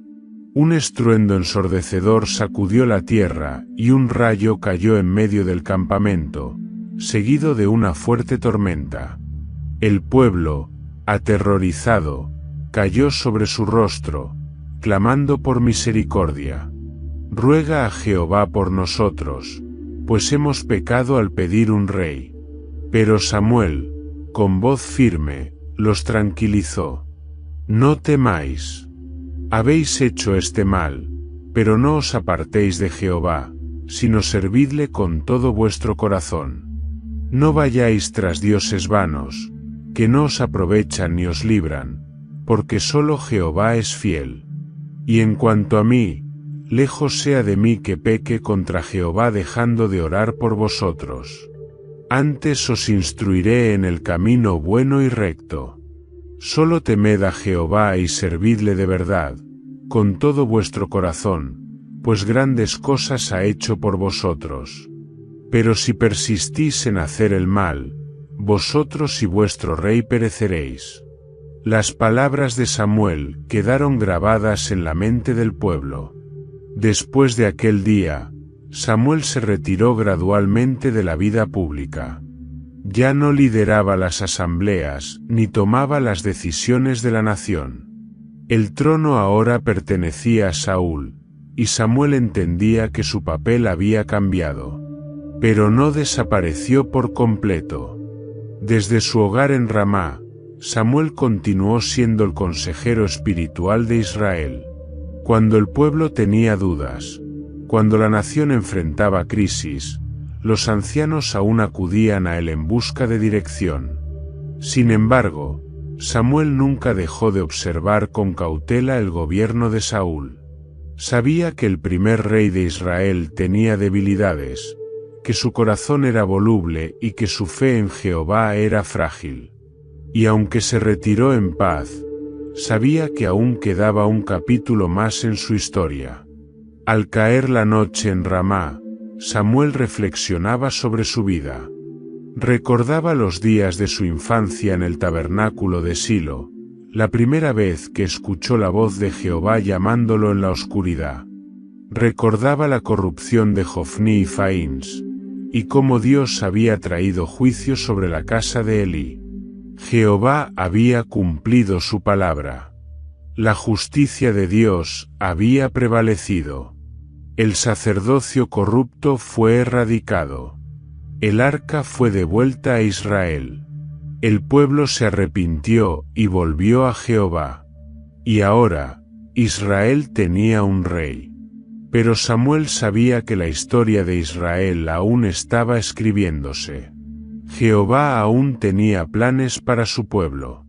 Un estruendo ensordecedor sacudió la tierra y un rayo cayó en medio del campamento, seguido de una fuerte tormenta. El pueblo, aterrorizado, cayó sobre su rostro, clamando por misericordia. Ruega a Jehová por nosotros, pues hemos pecado al pedir un rey. Pero Samuel, con voz firme, los tranquilizó. No temáis. Habéis hecho este mal, pero no os apartéis de Jehová, sino servidle con todo vuestro corazón. No vayáis tras dioses vanos, que no os aprovechan ni os libran, porque solo Jehová es fiel. Y en cuanto a mí, lejos sea de mí que peque contra Jehová dejando de orar por vosotros. Antes os instruiré en el camino bueno y recto. Solo temed a Jehová y servidle de verdad, con todo vuestro corazón, pues grandes cosas ha hecho por vosotros. Pero si persistís en hacer el mal, vosotros y vuestro rey pereceréis. Las palabras de Samuel quedaron grabadas en la mente del pueblo. Después de aquel día, Samuel se retiró gradualmente de la vida pública. Ya no lideraba las asambleas ni tomaba las decisiones de la nación. El trono ahora pertenecía a Saúl, y Samuel entendía que su papel había cambiado. Pero no desapareció por completo. Desde su hogar en Ramá, Samuel continuó siendo el consejero espiritual de Israel. Cuando el pueblo tenía dudas, cuando la nación enfrentaba crisis, los ancianos aún acudían a él en busca de dirección. Sin embargo, Samuel nunca dejó de observar con cautela el gobierno de Saúl. Sabía que el primer rey de Israel tenía debilidades, que su corazón era voluble y que su fe en Jehová era frágil. Y aunque se retiró en paz, sabía que aún quedaba un capítulo más en su historia. Al caer la noche en Ramá, Samuel reflexionaba sobre su vida. Recordaba los días de su infancia en el tabernáculo de Silo, la primera vez que escuchó la voz de Jehová llamándolo en la oscuridad. Recordaba la corrupción de Jofní y Faíns, y cómo Dios había traído juicio sobre la casa de Elí. Jehová había cumplido su palabra. La justicia de Dios había prevalecido. El sacerdocio corrupto fue erradicado. El arca fue devuelta a Israel. El pueblo se arrepintió y volvió a Jehová. Y ahora, Israel tenía un rey. Pero Samuel sabía que la historia de Israel aún estaba escribiéndose. Jehová aún tenía planes para su pueblo.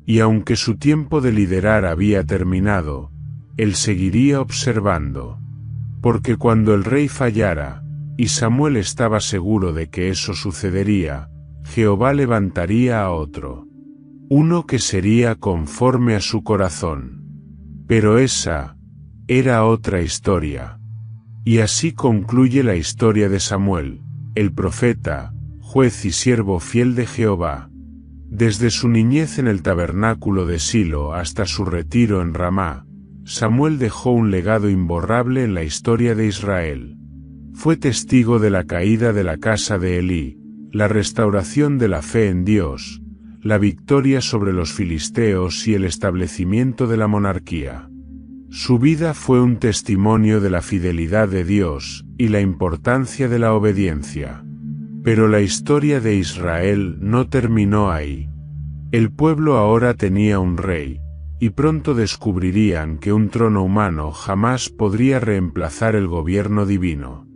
Y aunque su tiempo de liderar había terminado, él seguiría observando. Porque cuando el rey fallara, y Samuel estaba seguro de que eso sucedería, Jehová levantaría a otro. Uno que sería conforme a su corazón. Pero esa era otra historia. Y así concluye la historia de Samuel, el profeta, juez y siervo fiel de Jehová. Desde su niñez en el tabernáculo de Silo hasta su retiro en Ramá, Samuel dejó un legado imborrable en la historia de Israel. Fue testigo de la caída de la casa de Elí, la restauración de la fe en Dios, la victoria sobre los filisteos y el establecimiento de la monarquía. Su vida fue un testimonio de la fidelidad de Dios y la importancia de la obediencia. Pero la historia de Israel no terminó ahí. El pueblo ahora tenía un rey, y pronto descubrirían que un trono humano jamás podría reemplazar el gobierno divino.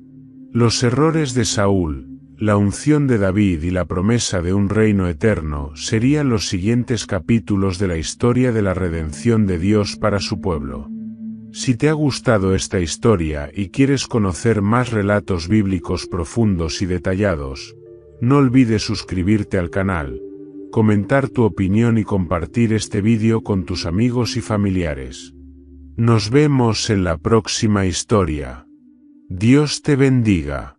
Los errores de Saúl, la unción de David y la promesa de un reino eterno serían los siguientes capítulos de la historia de la redención de Dios para su pueblo. Si te ha gustado esta historia y quieres conocer más relatos bíblicos profundos y detallados, no olvides suscribirte al canal, comentar tu opinión y compartir este vídeo con tus amigos y familiares. Nos vemos en la próxima historia. Dios te bendiga.